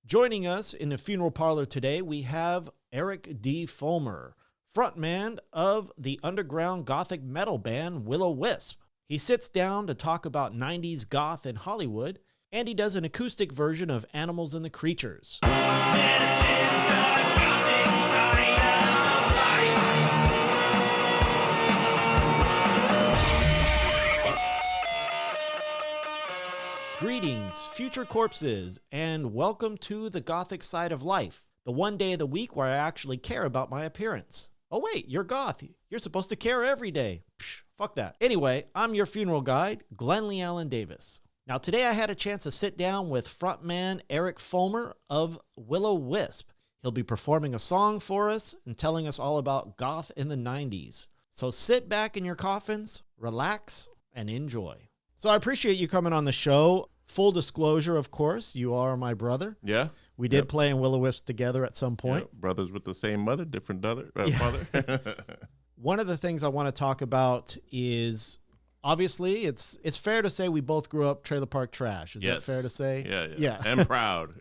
Joining us in the Funeral Parlor today, we have Erik Dee Fullmer, frontman of the underground Gothic metal band Willow Wisp. He sits down to talk about 90s goth in Hollywood, and he does an acoustic version of Animals and the Creatures. This is the Gothic side of life. Greetings, future corpses, and welcome to the Gothic side of life, the one day of the week where I actually care about my appearance. Oh wait, you're goth. You're supposed to care every day. Psh, fuck that. Anyway, I'm your funeral guide, Glenn Lee Allen Davis. Now today I had a chance to sit down with frontman Erik Fullmer of Willow Wisp. He'll be performing a song for us and telling us all about goth in the 90s. So sit back in your coffins, relax, and enjoy. So I appreciate you coming on the show. Full disclosure, of course, you are my brother. Yeah. We did play in Willow Wisp together at some point. Yeah, brothers with the same mother, different father. One of the things I want to talk about is, obviously, it's fair to say we both grew up trailer park trash. Is that fair to say? Yeah. And proud.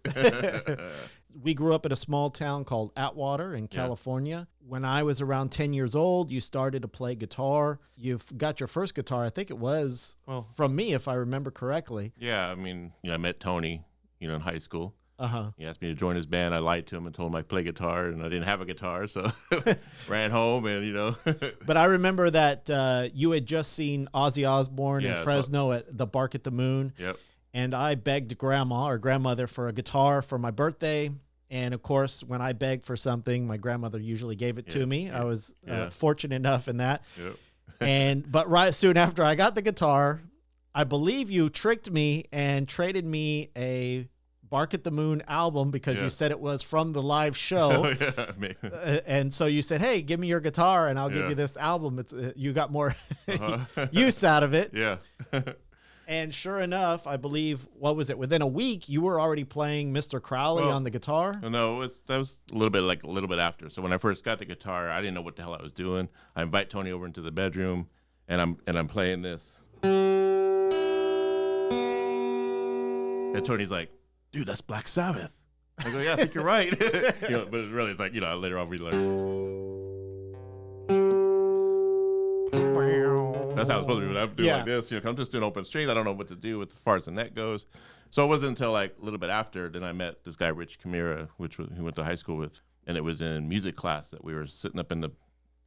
We grew up in a small town called Atwater in California. When I was around 10 years old, you started to play guitar. You've got your first guitar, I think it was from me, if I remember correctly. Yeah, I mean, I met Tony, in high school. Uh-huh. He asked me to join his band. I lied to him and told him I play guitar, and I didn't have a guitar, so ran home and, But I remember that you had just seen Ozzy Osbourne in Fresno at the Bark at the Moon. Yep. And I begged grandma or grandmother for a guitar for my birthday. And of course, when I begged for something, my grandmother usually gave it to me. I was fortunate enough in that. Yep. But right soon after I got the guitar, I believe you tricked me and traded me a Bark at the Moon album because you said it was from the live show. And so you said, hey, give me your guitar and I'll give you this album. It's you got more use out of it. Yeah. And sure enough, I believe, what was it? Within a week, you were already playing Mr. Crowley on the guitar? No, that was a little bit after. So when I first got the guitar, I didn't know what the hell I was doing. I invite Tony over into the bedroom, and I'm playing this. And Tony's like, dude, that's Black Sabbath. I go, yeah, I think you're right. But it's like, later on we learned. That's how it's supposed to be. I'm doing like this. I'm just doing open strings. I don't know what to do as far as the neck goes. So it wasn't until like a little bit after then I met this guy, Rich Camira, who went to high school with. And it was in music class that we were sitting up in the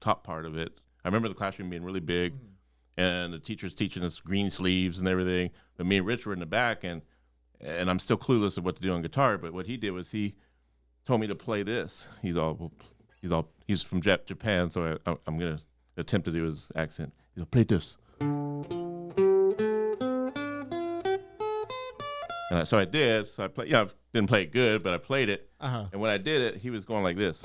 top part of it. I remember the classroom being really big. And the teacher's teaching us green sleeves and everything. But me and Rich were in the back. And I'm still clueless of what to do on guitar. But what he did was he told me to play this. He's from Japan. So I'm going to attempt to do his accent. He'll play this. And so I did. So I played. I didn't play it good, but I played it. And when I did it, he was going like this,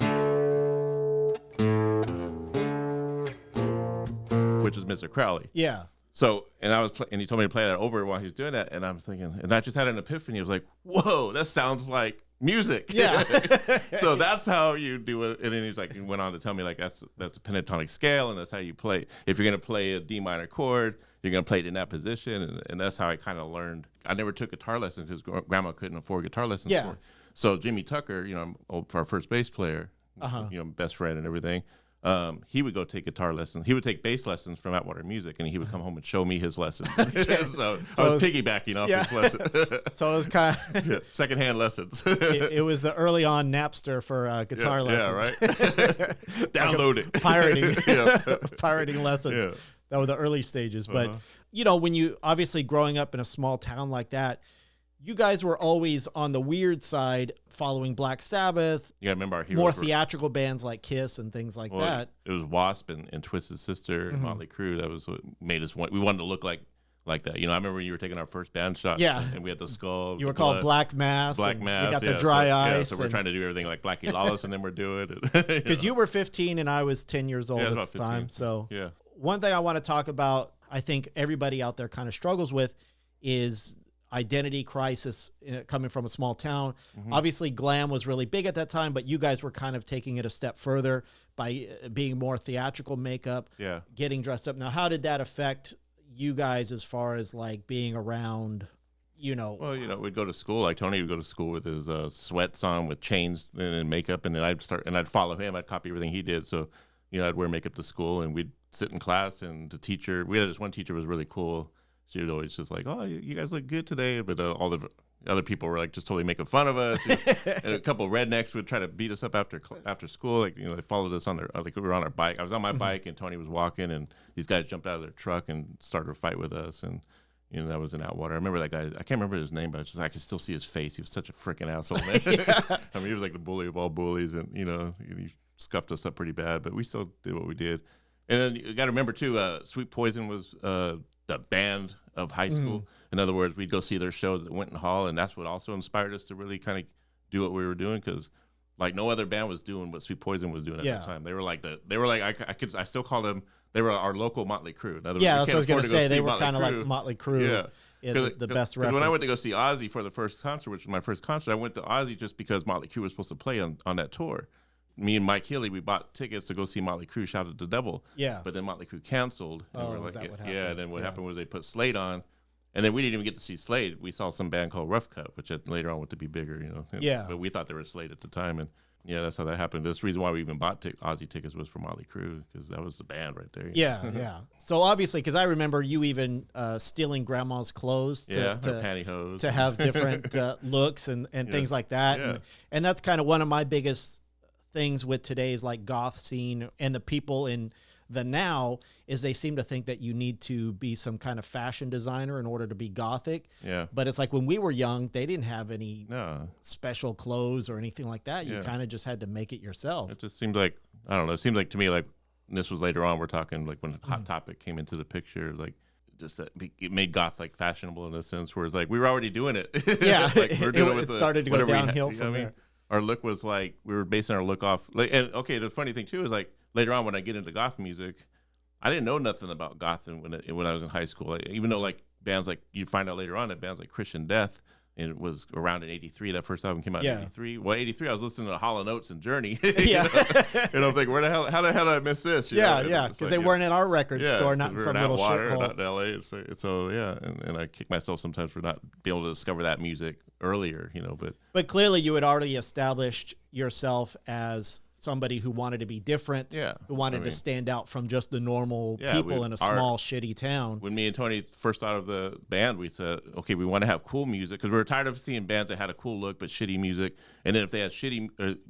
which is Mr. Crowley. Yeah. So, and he told me to play that over while he was doing that, and I'm thinking, and I just had an epiphany. I was like, "Whoa, that sounds like music." Yeah. So that's how you do it. And then he went on to tell me that's a pentatonic scale, and that's how you play. If you're gonna play a D minor chord, you're gonna play it in that position, and that's how I kind of learned. I never took guitar lessons because grandma couldn't afford guitar lessons. Yeah. So Jimmy Tucker, our first bass player, best friend and everything. He would go take guitar lessons. He would take bass lessons from Atwater Music, and he would come home and show me his lessons. so I was piggybacking off his lesson. So it was kind of secondhand lessons. it was the early on Napster for guitar lessons. Yeah, right. Download it. Pirating lessons. Yeah. That were the early stages. But, when you obviously growing up in a small town like that, you guys were always on the weird side, following Black Sabbath. You got to remember our heroes. More theatrical bands like Kiss and things like that. It was Wasp and Twisted Sister and Motley Crue. That was what made us we wanted to look like that. I remember when you were taking our first band shot. Yeah. And we had the skull. You were called Black Mass. Black Mass. We got the dry ice. So we're trying to do everything like Blackie Lawless, and then we're doing it. Because you were 15 and I was 10 years old at the 15. time. So yeah. One thing I want to talk about, I think everybody out there kind of struggles with, is identity crisis coming from a small town. Obviously glam was really big at that time, but you guys were kind of taking it a step further by being more theatrical makeup, getting dressed up. Now, how did that affect you guys as far as like being around, Well, we'd go to school. Like Tony would go to school with his sweats on, with chains and makeup, and then I'd follow him. I'd copy everything he did. So, I'd wear makeup to school, and we'd sit in class, and the teacher, we had this one teacher was really cool. She would always just like, oh, you guys look good today, but all the other people were like just totally making fun of us. And a couple of rednecks would try to beat us up after school. Like, they followed us on we were on our bike. I was on my bike, and Tony was walking, and these guys jumped out of their truck and started a fight with us. And that was in Atwater. I remember that guy. I can't remember his name, but I could still see his face. He was such a freaking asshole, man. I mean, he was like the bully of all bullies, and he scuffed us up pretty bad. But we still did what we did. And then you got to remember too, Sweet Poison was the band of high school. In other words, we'd go see their shows at Winton Hall, and that's what also inspired us to really kind of do what we were doing, because like no other band was doing what Sweet Poison was doing at the time. They were like I still call them. They were our local Motley Crue. In other words, that's what I was going to say. They were kind of like Motley Crue. Yeah, the best reference. When I went to go see Ozzy for the first concert, which was my first concert, I went to Ozzy just because Motley Crue was supposed to play on that tour. Me and Mike Healy, we bought tickets to go see Motley Crue, Shout at the Devil. Yeah. But then Motley Crue canceled. And is that what happened? Yeah, and then what happened was they put Slade on. And then we didn't even get to see Slade. We saw some band called Rough Cut, which later on went to be bigger, Yeah. But we thought they were Slade at the time. And that's how that happened. That's the reason why we even bought Ozzy tickets was for Motley Crue, because that was the band right there. Yeah. So obviously, because I remember you even stealing grandma's clothes her pantyhose to have different looks and things like that. Yeah. And that's kind of one of my biggest things with today's like goth scene and the people in the now is they seem to think that you need to be some kind of fashion designer in order to be gothic. Yeah. But it's like when we were young, they didn't have any special clothes or anything like that. You kind of just had to make it yourself. It just seemed like, I don't know, it seemed like to me like, and this was later on, we're talking like when Hot Topic came into the picture, like just that it made goth like fashionable in a sense where it's like we were already doing it. Yeah. Like we're doing it started to go downhill from there. Our look was like, we were basing our look off, like, and okay, the funny thing too is like later on when I get into goth music, I didn't know nothing about goth when I was in high school. Like, even though like bands like, you find out later on that bands like Christian Death, and it was around in '83. That first album came out in '83. Well, '83, I was listening to Hall & Oates and Journey. Yeah. And I'm thinking, how the hell did I miss this? Yeah, because they weren't in our record store, not in some little shithole. Not in LA. So yeah, and I kick myself sometimes for not being able to discover that music earlier, But clearly, you had already established yourself as somebody who wanted to be different, who wanted to stand out from just the normal people in a small, shitty town. When me and Tony first thought of the band, we said, okay, we want to have cool music, because we were tired of seeing bands that had a cool look but shitty music. And then if they had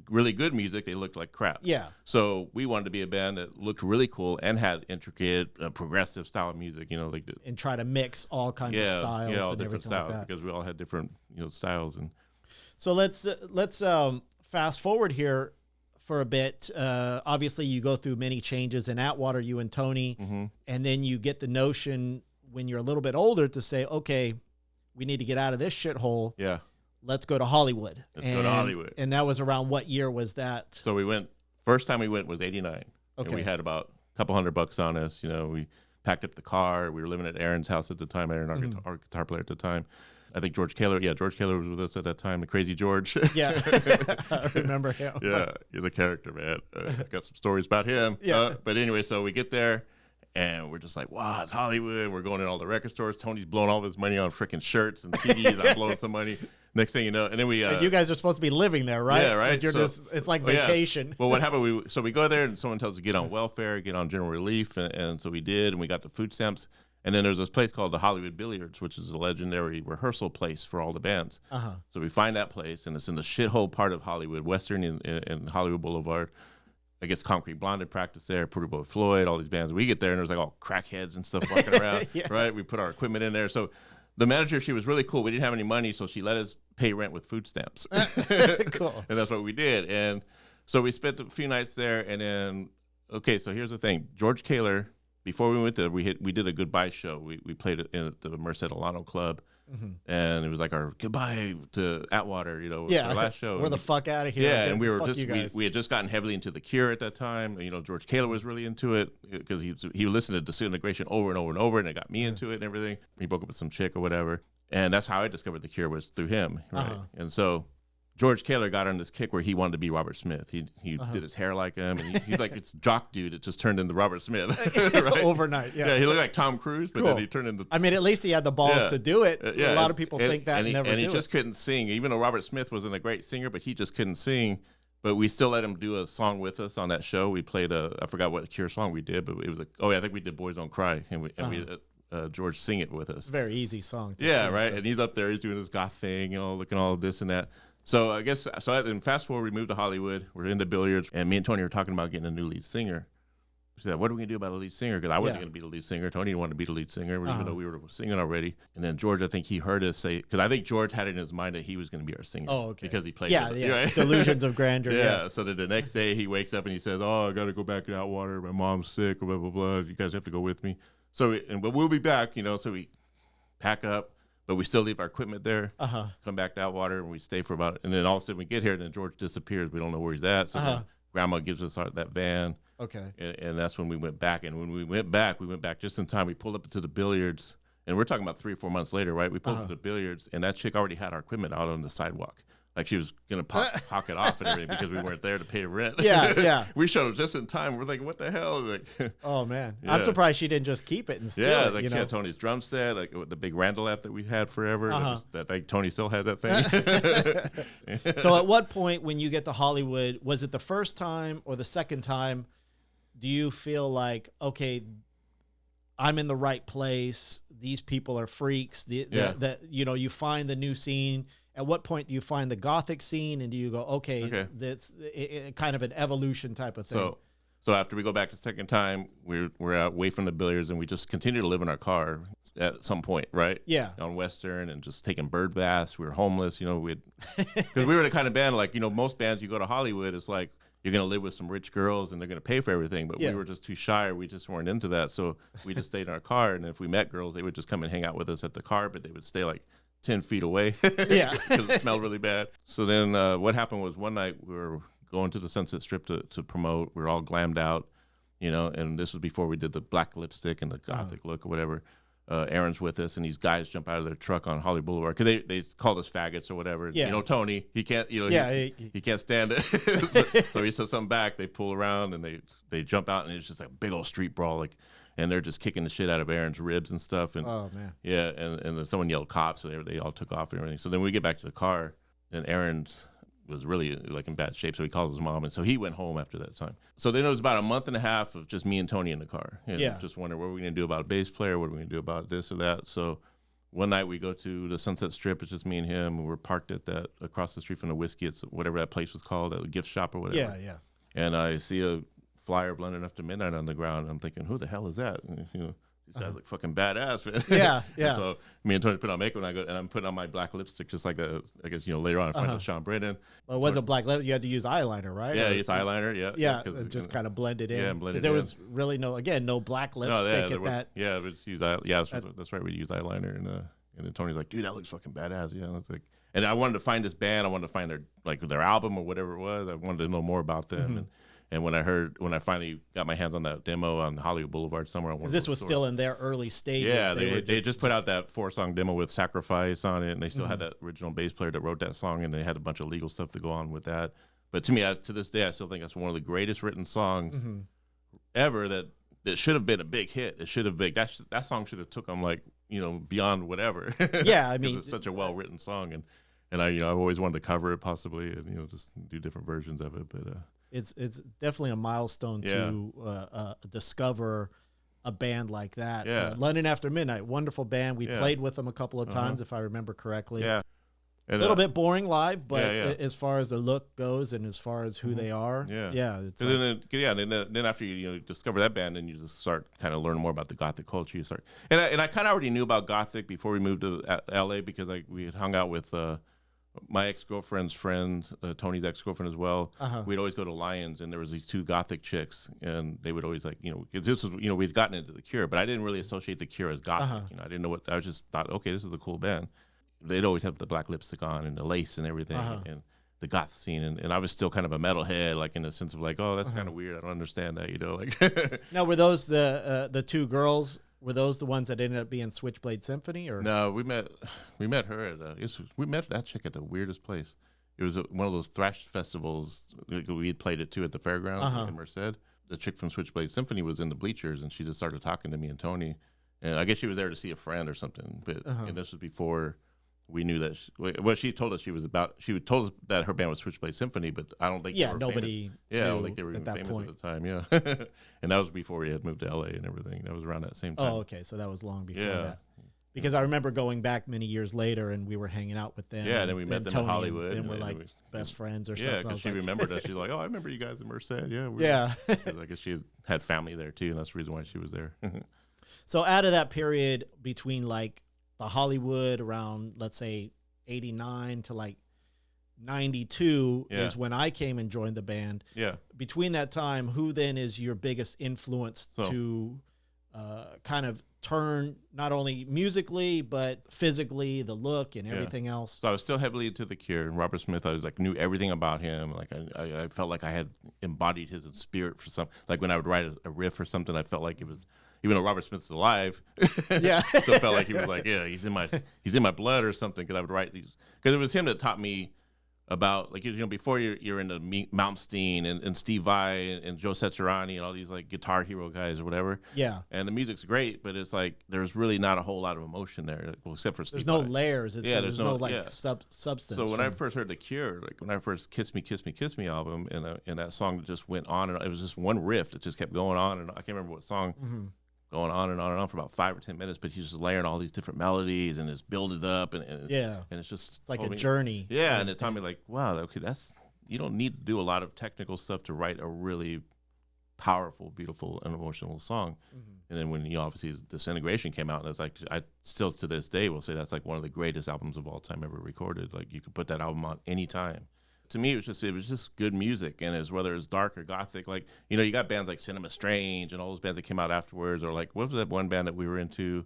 really good music, they looked like crap. Yeah. So we wanted to be a band that looked really cool and had intricate, progressive style of music, and try to mix all kinds of styles all and different everything styles, like that. because we all had different, styles. And so let's fast forward here for a bit. Obviously, you go through many changes in Atwater, you and Tony, and then you get the notion when you're a little bit older to say, okay, we need to get out of this shithole. Yeah. Let's go to Hollywood. Go to Hollywood. And that was around what year was that? So first time we went was '89. Okay. And we had about a couple $100 on us. We packed up the car. We were living at Aaron's house at the time, Aaron, our guitar player at the time. I think George Kaler was with us at that time, the Crazy George. Yeah, I remember him. Yeah, he's a character, man. Got some stories about him. Yeah. But anyway, so we get there, and we're just like, wow, it's Hollywood. We're going in all the record stores. Tony's blowing all of his money on freaking shirts and CDs. I'm blowing some money. Next thing you know, and then we... and you guys are supposed to be living there, right? Yeah, right. Like it's like vacation. Yes. Well, what happened, we go there, and someone tells us to get on welfare, get on general relief, and so we did, and we got the food stamps. And then there's this place called the Hollywood Billiards, which is a legendary rehearsal place for all the bands. So we find that place, and it's in the shithole part of Hollywood, Western and Hollywood Boulevard. I guess Concrete Blonde had practiced there, Pretty Boy Floyd, all these bands. We get there, and there's like all crackheads and stuff walking around, right? We put our equipment in there. So the manager, she was really cool. We didn't have any money, so she let us pay rent with food stamps. Cool. And that's what we did. And so we spent a few nights there, and then, okay, so here's the thing. George Kaler... Before we went there, we did a goodbye show. We played it in the Merced Alano Club, and it was like our goodbye to Atwater. It was our last show. We're the fuck out of here. Yeah, and we had just gotten heavily into The Cure at that time. George Kaler was really into it because he listened to Disintegration over and over and over, and it got me into it and everything. He broke up with some chick or whatever, and that's how I discovered The Cure was through him. Right, and so George Kaler got on this kick where he wanted to be Robert Smith. He did his hair like him, and he's like it's jock dude. It just turned into Robert Smith right? Overnight. Yeah. Yeah, he looked like Tom Cruise, but then he turned into. I mean, at least he had the balls to do it. Yeah, a lot of people think that and he just couldn't sing, even though Robert Smith wasn't a great singer, but he just couldn't sing. But we still let him do a song with us on that show. We played I forgot what Cure song we did, but it was I think we did Boys Don't Cry, and we George sing it with us. It's a very easy song. Yeah, right. So. And he's up there, he's doing his goth thing, looking all this and that. So I guess, and fast forward, we moved to Hollywood. We're into billiards, and me and Tony were talking about getting a new lead singer. We said, what are we going to do about a lead singer? Because I wasn't going to be the lead singer. Tony didn't want to be the lead singer, even though we were singing already. And then George, I think he heard us say, because I think George had it in his mind that he was going to be our singer. Oh, okay. Because he played with it. Right? Delusions of grandeur. Yeah. So then the next day he wakes up and he says, oh, I got to go back to Outwater. My mom's sick, blah, blah, blah. You guys have to go with me. So, but we'll be back, so we pack up, but we still leave our equipment there, come back to Outwater, and we stay for and then all of a sudden we get here, and then George disappears. We don't know where he's at. So then Grandma gives us that van. Okay. And that's when we went back. And when we went back just in time. We pulled up to the billiards, and we're talking about 3 or 4 months later, right? We pulled up to the billiards, and that chick already had our equipment out on the sidewalk. Like she was going to pocket off and everything because we weren't there to pay rent. Yeah. We showed up just in time. We're like, what the hell? Like, oh, man. Yeah. I'm surprised she didn't just keep it and steal it. Like she had Tony's drum set, like the big Randall app that we had forever. That Tony still has that thing. So at what point when you get to Hollywood, was it the first time or the second time, do you feel like, okay, I'm in the right place, these people are freaks, you find the new scene? At what point do you find the Gothic scene, and do you go, okay. That's kind of an evolution type of thing? So after we go back the second time, we're out away from the billiards, and we just continue to live in our car at some point, right? Yeah. On Western and just taking bird baths. We were homeless, because we were the kind of band, like, most bands you go to Hollywood, it's like, you're going to live with some rich girls and they're going to pay for everything. But we were just too shy. We just weren't into that. So we just stayed in our car. And if we met girls, they would just come and hang out with us at the car, but they would stay like 10 feet away. Yeah. Because it smelled really bad. So then what happened was one night we were going to the Sunset Strip to promote. We were all glammed out, and this was before we did the black lipstick and the Gothic look or whatever. Aaron's with us, and these guys jump out of their truck on Hollywood Boulevard because they called us faggots or whatever. Yeah. Tony, he can't, he can't stand it. so he says something back. They pull around and they jump out, and it's just like a big old street brawl, like, and they're just kicking the shit out of Aaron's ribs and stuff. And oh man, yeah, and then someone yelled cops, so they all took off and everything. So then we get back to the car, and Aaron's was really like in bad shape, so he calls his mom, and so he went home after that time. So then it was about a month and a half of just me and Tony in the car, just wondering what we're going to do about a bass player, what are we going to do about this or that. So one night we go to the Sunset Strip, it's just me and him, and we're parked at that across the street from the Whiskey, it's whatever that place was called, a gift shop or whatever. Yeah. And I see a flyer of London After Midnight on the ground, and I'm thinking, who the hell is that? And, these guys look fucking badass, man. Yeah. And so me and Tony put on makeup, and I'm putting on my black lipstick, just like I guess later on in front of Sean Brennan. Well, it wasn't black lip. You had to use eyeliner, right? Yeah, it's eyeliner. Yeah. Yeah, just kind of blended in. Yeah, blended in. There was really no black lipstick at that. Yeah, that's right. We use eyeliner, and then Tony's like, dude, that looks fucking badass. Yeah, and it's like, and I wanted to find this band. I wanted to find their album or whatever it was. I wanted to know more about them. Mm-hmm. And when I finally got my hands on that demo on Hollywood Boulevard somewhere, because this was still in their early stages. Yeah, they just put out that 4-song demo with Sacrifice on it, and they still had that original bass player that wrote that song, and they had a bunch of legal stuff to go on with that. But to me, to this day, I still think that's one of the greatest written songs ever. That should have been a big hit. It should have been that song should have took them beyond whatever. Yeah, I mean, it's such a well written song, and I've always wanted to cover it possibly, and just do different versions of it, but. It's definitely a milestone to discover a band like that. Yeah. London After Midnight, wonderful band. We played with them a couple of times, if I remember correctly. Yeah. And, a little bit boring live, but as far as the look goes and as far as who they are, it's then after you discover that band, then you just start kind of learning more about the Gothic culture. You start, and I kind of already knew about Gothic before we moved to LA because we had hung out with my ex-girlfriend's friend, Tony's ex-girlfriend as well. We'd always go to Lions, and there was these 2 Gothic chicks, and they would always because this was we'd gotten into the Cure, but I didn't really associate the Cure as Gothic. I didn't know what. I just thought, okay, this is a cool band. They'd always have the black lipstick on and the lace and everything, and the goth scene, and I was still kind of a metalhead, like in the sense of like, oh, that's kind of weird. I don't understand that, like. Now, were those the 2 girls? Were those the ones that ended up being Switchblade Symphony, or no? We met her at we met that chick at the weirdest place. it was one of those thrash festivals. We had played it too at the fairgrounds in Merced. The chick from Switchblade Symphony was in the bleachers, and she just started talking to me and Tony. And I guess she was there to see a friend or something. But and this was before we knew that. She told us she told us that her band was Switchblade Symphony, but I don't think they were nobody famous. Yeah, I don't think they were even famous at the time. Yeah, and that was before we had moved to LA and everything. That was around that same time. Oh, okay, so that was long before that. Because I remember going back many years later, and we were hanging out with them. Yeah, and then we met them in Hollywood. And we're like best friends or something. Yeah, because she remembered us. She's like, "Oh, I remember you guys in Merced." Yeah, yeah. I guess she had family there too, and that's the reason why she was there. So out of that period between like the Hollywood around, let's say 89 to like 92 is when I came and joined the band. Yeah. Between that time, who then is your biggest influence to kind of turn not only musically but physically, the look and everything else? So I was still heavily into The Cure, and Robert Smith. I was like knew everything about him. Like I felt like I had embodied his spirit for some. Like when I would write a riff or something, I felt like it was. Even though Robert Smith's alive, still felt like he was like, he's in my blood or something. Because I would write these, because it was him that taught me about, like, before you're into Malmsteen and Steve Vai and Joe Satriani and all these like Guitar Hero guys or whatever. Yeah. And the music's great, but it's like there's really not a whole lot of emotion there, well, except for Steve There's no Vai. layers. There's no like substance. So when I first heard The Cure, like when I first Kiss Me, Kiss Me, Kiss Me album, and that song just went on, and it was just one riff that just kept going on, and I can't remember what song. Going on and on and on for about 5 or 10 minutes, but he's just layering all these different melodies and just build it up and it's just like a journey. Yeah, and it taught me like, wow, okay, you don't need to do a lot of technical stuff to write a really powerful, beautiful, and emotional song. And then when obviously Disintegration came out, and it's like I still to this day will say that's like one of the greatest albums of all time ever recorded. Like you could put that album on any time. To me, it was just good music, and it's whether it's dark or gothic. Like you got bands like Cinema Strange and all those bands that came out afterwards, or like what was that one band that we were into?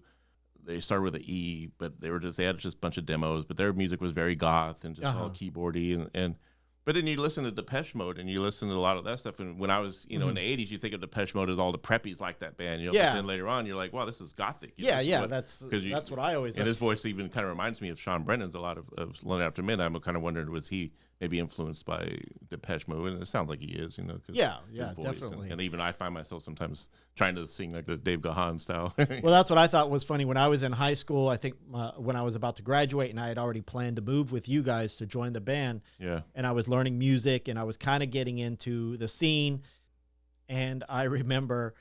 They started with an E, but they had just a bunch of demos, but their music was very goth and just all keyboardy and. But then you listen to Depeche Mode and you listen to a lot of that stuff. And when I was, in the 80s, you think of Depeche Mode as all the preppies like that band. But then later on, you're like, wow, this is gothic. That's what I always. And his voice even kind of reminds me of Sean Brennan's a lot of Lonely After Midnight. I'm kind of wondering, was he maybe influenced by Depeche Mode? And it sounds like he is, definitely. And even I find myself sometimes trying to sing like the Dave Gahan style. Well, that's what I thought was funny. When I was in high school, I think when I was about to graduate and I had already planned to move with you guys to join the band. Yeah. And I was learning music and I was kind of getting into the scene. And I remember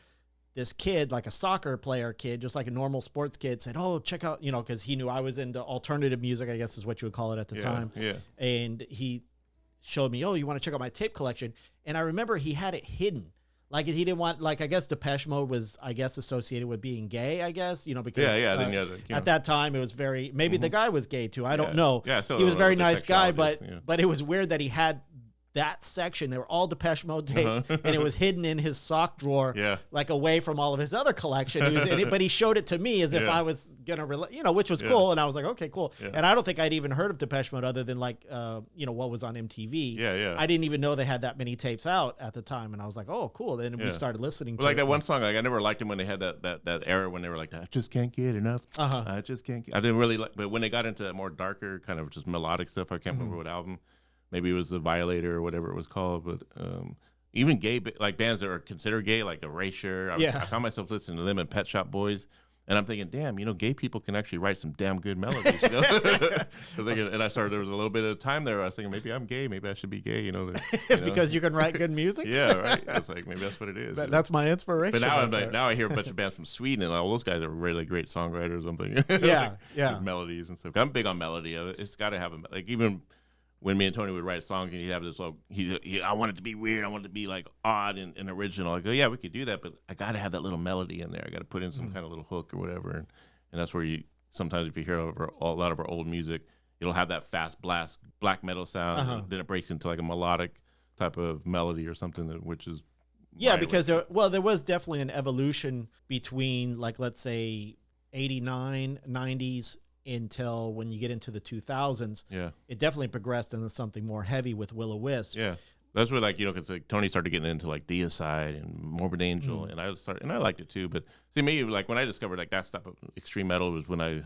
this kid, like a soccer player kid, just like a normal sports kid, said, "Oh, check out," because he knew I was into alternative music, I guess is what you would call it at the time. Yeah. And he showed me, "Oh, you want to check out my tape collection?" And I remember he had it hidden. Like he didn't want, like I guess Depeche Mode was, I guess, associated with being gay, I guess, because at that time it was very, maybe the guy was gay too. I don't know. Yeah, so he was a very nice guy, but yeah. but it was weird that he had that section. They were all Depeche Mode tapes, and it was hidden in his sock drawer, like away from all of his other collection. But he showed it to me as if I was gonna, which was cool. And I was like, okay, cool. Yeah. And I don't think I'd even heard of Depeche Mode other than like, what was on MTV. Yeah. I didn't even know they had that many tapes out at the time, and I was like, oh, cool. Then we started listening. Like that one song, like I never liked them when they had that era when they were like, I just can't get enough. I just can't. I didn't really like, but when they got into that more darker kind of just melodic stuff, I can't remember what album. Maybe it was The Violator or whatever it was called, but even gay, like bands that are considered gay, like Erasure, I found myself listening to them and Pet Shop Boys, and I'm thinking, damn, gay people can actually write some damn good melodies, And I started, there was a little bit of time there where I was thinking, maybe I'm gay, maybe I should be gay, Because you can write good music? Yeah, right. I was like, maybe that's what it is. That's my inspiration. But now I hear a bunch of bands from Sweden, and all those guys are really great songwriters or something. Yeah. Melodies and stuff. I'm big on melody. It's got to have even when me and Tony would write a song, and he'd have this little, I want it to be weird, I want it to be like odd and original. I go, yeah, we could do that, but I got to have that little melody in there. I got to put in some kind of little hook or whatever. And that's where sometimes if you hear a lot of our old music, it'll have that fast blast black metal sound, and then it breaks into like a melodic type of melody or something, which is. Yeah, because there was definitely an evolution between, like, let's say 89, 90s, until when you get into the 2000s, it definitely progressed into something more heavy with Willow Wisp. Yeah, that's where because like Tony started getting into like Deicide and Morbid Angel, and I liked it too. But see, me like when I discovered like that stuff of extreme metal was when I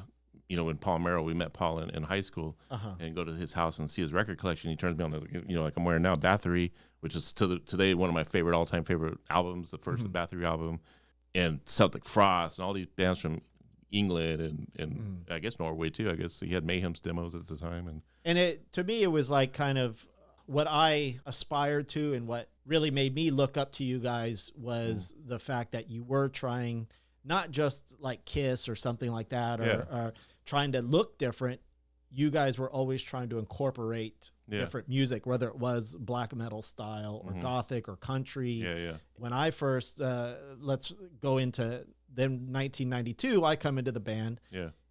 in Palmero, we met Paul in high school, and go to his house and see his record collection. He turns me on, like I'm wearing now, Bathory, which is today one of my all-time favorite albums, the first Bathory album, and Celtic Frost, and all these bands from England and I guess Norway too. I guess he had Mayhem's demos at the time, and it to me it was like kind of what I aspired to, and what really made me look up to you guys was the fact that you were trying not just like Kiss or something like that, or trying to look different. You guys were always trying to incorporate different music, whether it was black metal style or Gothic or country. Yeah. When I first, let's go into then 1992, I come into the band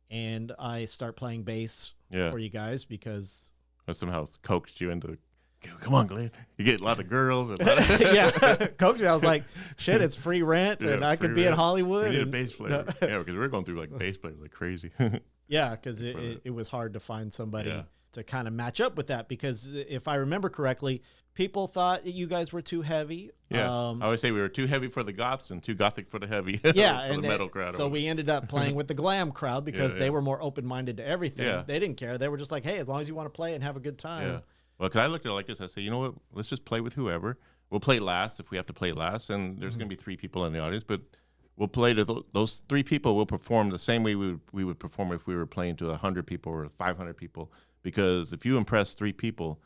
and I start playing bass for you guys because I somehow coaxed you into, come on, Glenn. You get a lot of girls. And coaxed me. I was like, shit, it's free rent and I could be in Hollywood. We need a bass player. Because we were going through like bass players like crazy. Yeah, because it was hard to find somebody to kind of match up with that. Because if I remember correctly, people thought that you guys were too heavy. Yeah, I always say we were too heavy for the goths and too gothic for the heavy. Yeah, for and the metal crowd. So we ended up playing with the glam crowd because they were more open-minded to everything. Yeah. They didn't care. They were just like, hey, as long as you want to play and have a good time. Yeah. Well, because I looked at it like this. I said, you know what? Let's just play with whoever. We'll play last if we have to play last. And there's going to be 3 people in the audience, but we'll play to those 3 people will perform the same way we would perform if we were playing to 100 people or 500 people. Because if you impress 3 people,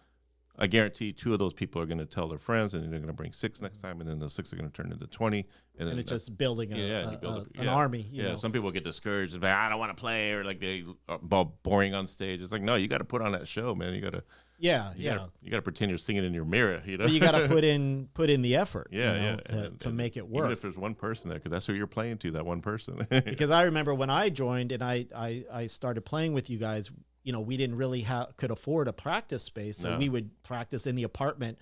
I guarantee 2 of those people are going to tell their friends, and they're going to bring 6 next time, and then the 6 are going to turn into 20. And then it's just building an army. You know? Some people get discouraged and like, I don't want to play, or like they are boring on stage. It's like, no, you got to put on that show, man. You got to. You got to pretend you're singing in your mirror, you know. But you got to put in the effort, to make it work. Even if there's one person there, because that's who you're playing to, that one person. Because I remember when I joined and I started playing with you guys, we didn't really could afford a practice space, so we would practice in the apartment.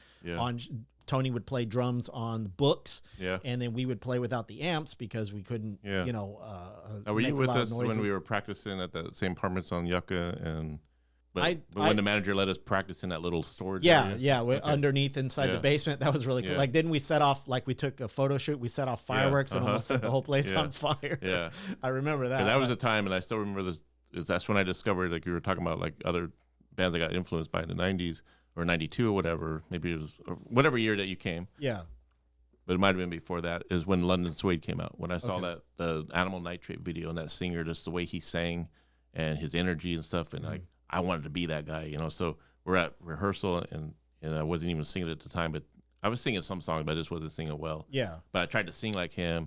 Tony would play drums on books, and then we would play without the amps because we couldn't, were you with us noises. when we were practicing at the same apartments on Yucca But when the manager let us practice in that little storage area? Underneath inside the basement, that was really cool. Like, didn't we set off, like we took a photo shoot, we set off fireworks and almost set the whole place on fire. Yeah. I remember that. And that was the time, and I still remember this, that's when I discovered, like you were talking about, like other bands I got influenced by in the 90s or 92 or whatever, maybe it was whatever year that you came. Yeah. But it might have been before that, is when London Suede came out. When I saw that, the Animal Nitrate video, and that singer, just the way he sang and his energy and stuff, and like, I wanted to be that guy, So we're at rehearsal, and I wasn't even singing at the time, but I was singing some songs, but I just wasn't singing well. Yeah. But I tried to sing like him,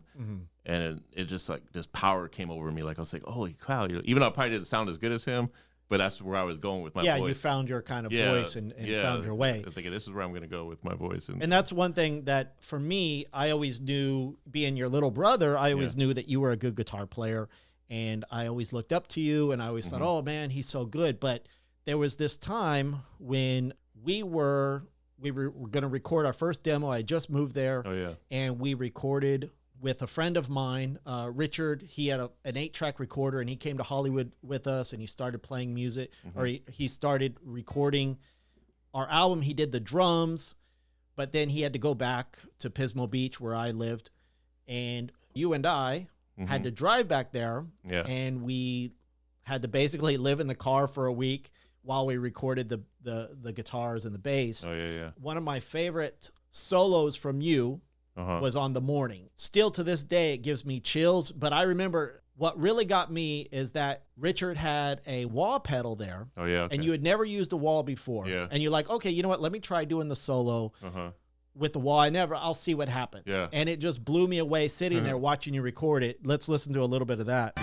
and it just like this power came over me. Like I was like, holy cow! Even though I probably didn't sound as good as him, but that's where I was going with my voice. Yeah, you found your kind of voice and found your way. I'm thinking this is where I'm going to go with my voice. And that's one thing that for me, I always knew, being your little brother, I always knew that you were a good guitar player. And I always looked up to you, and I always thought, oh man, he's so good. But there was this time when we were going to record our first demo. I just moved there, and we recorded with a friend of mine, Richard. He had an 8-track recorder, and he came to Hollywood with us, and he started playing music, or he started recording our album. He did the drums, but then he had to go back to Pismo Beach, where I lived, and you and I had to drive back there, and we had to basically live in the car for a week while we recorded the guitars and the bass. One of my favorite solos from you was on The Morning. Still to this day, it gives me chills, but I remember what really got me is that Richard had a wah pedal there, and you had never used a wah before, and you're like, okay, you know what, let me try doing the solo with the wah. I'll see what happens. And it just blew me away sitting there watching you record it. Let's listen to a little bit of that.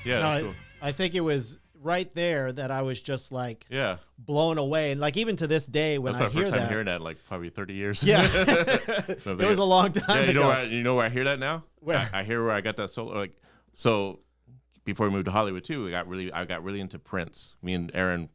Yeah, No, that's cool. I think it was right there that I was just like Yeah. blown away. And like even to this day when That's I my hear first time that. hearing that in like probably 30 years. Yeah. So It was a long time Yeah, ago. you know where I hear that now? Where? I hear where I got that solo. Like, so before we moved to Hollywood too, I got really into Prince. Me and Aaron,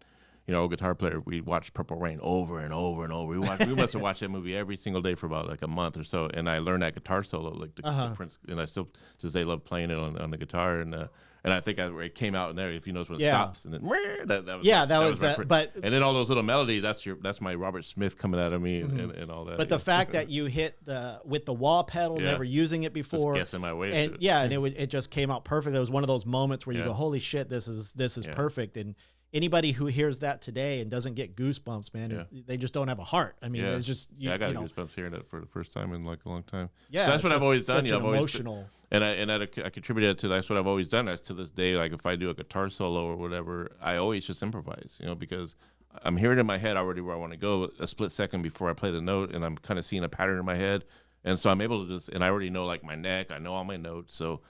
you know, guitar player, we watched Purple Rain over and over and over. We must have watched that movie every single day for about like a month or so. And I learned that guitar solo, like the Prince, and I still to this day love playing it on the guitar. And I think it came out in there. If you notice when it stops, and then that was that was my but and then all those little melodies. That's my Robert Smith coming out of me and all that. But the fact that you hit with the wah pedal, never using it before, just guessing my way, and it just came out perfect. It was one of those moments where you go, "Holy shit, this is perfect!" And anybody who hears that today and doesn't get goosebumps, man, they just don't have a heart. I mean, it's just I got goosebumps hearing it for the first time in like a long time. Yeah, so that's what I've always done. Such You an know, emotional. I contributed to that's what I've always done. That's to this day. Like if I do a guitar solo or whatever, I always just improvise. You know, because I'm hearing in my head already where I want to go a split second before I play the note, and I'm kind of seeing a pattern in my head. And so I'm able to just, and I already know like my neck, I know all my notes, so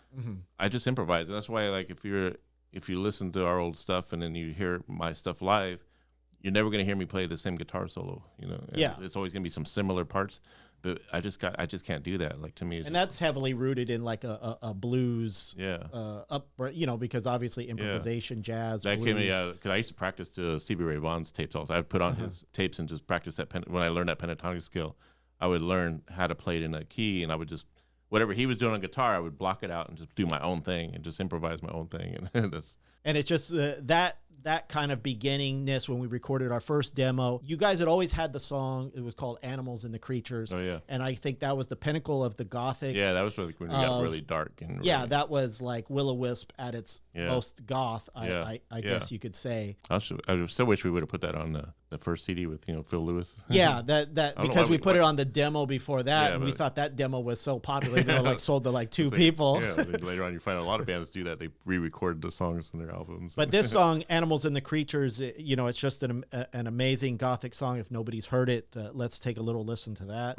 I just improvise. And that's why like if you listen to our old stuff and then you hear my stuff live, you're never gonna hear me play the same guitar solo. You know, and it's always gonna be some similar parts. But I just can't do that. Like to me, And that's heavily rooted in like a blues, because obviously improvisation, jazz, that blues. came because I used to practice to Stevie Ray Vaughan's tapes all the time. I'd put on his tapes and just practice that. When I learned that pentatonic skill, I would learn how to play it in a key, and I would just whatever he was doing on guitar, I would block it out and just do my own thing and just improvise my own thing. And it's just that kind of beginningness when we recorded our first demo. You guys had always had the song. It was called Animals and the Creatures. Oh, yeah. And I think that was the pinnacle of the Gothic. Yeah, that was really when it got really dark. And really, that was like Willow Wisp at its most goth, I guess you could say. I still wish we would have put that on the first CD with, Phil Lewis. Yeah, that because we put it on the demo before that, and we thought that demo was so popular, they like sold to like two people. Yeah, later on you find a lot of bands do that. They re-record the songs in their albums. But this song, Animals and the Creatures, it's just an amazing Gothic song. If nobody's heard it, let's take a little listen to that.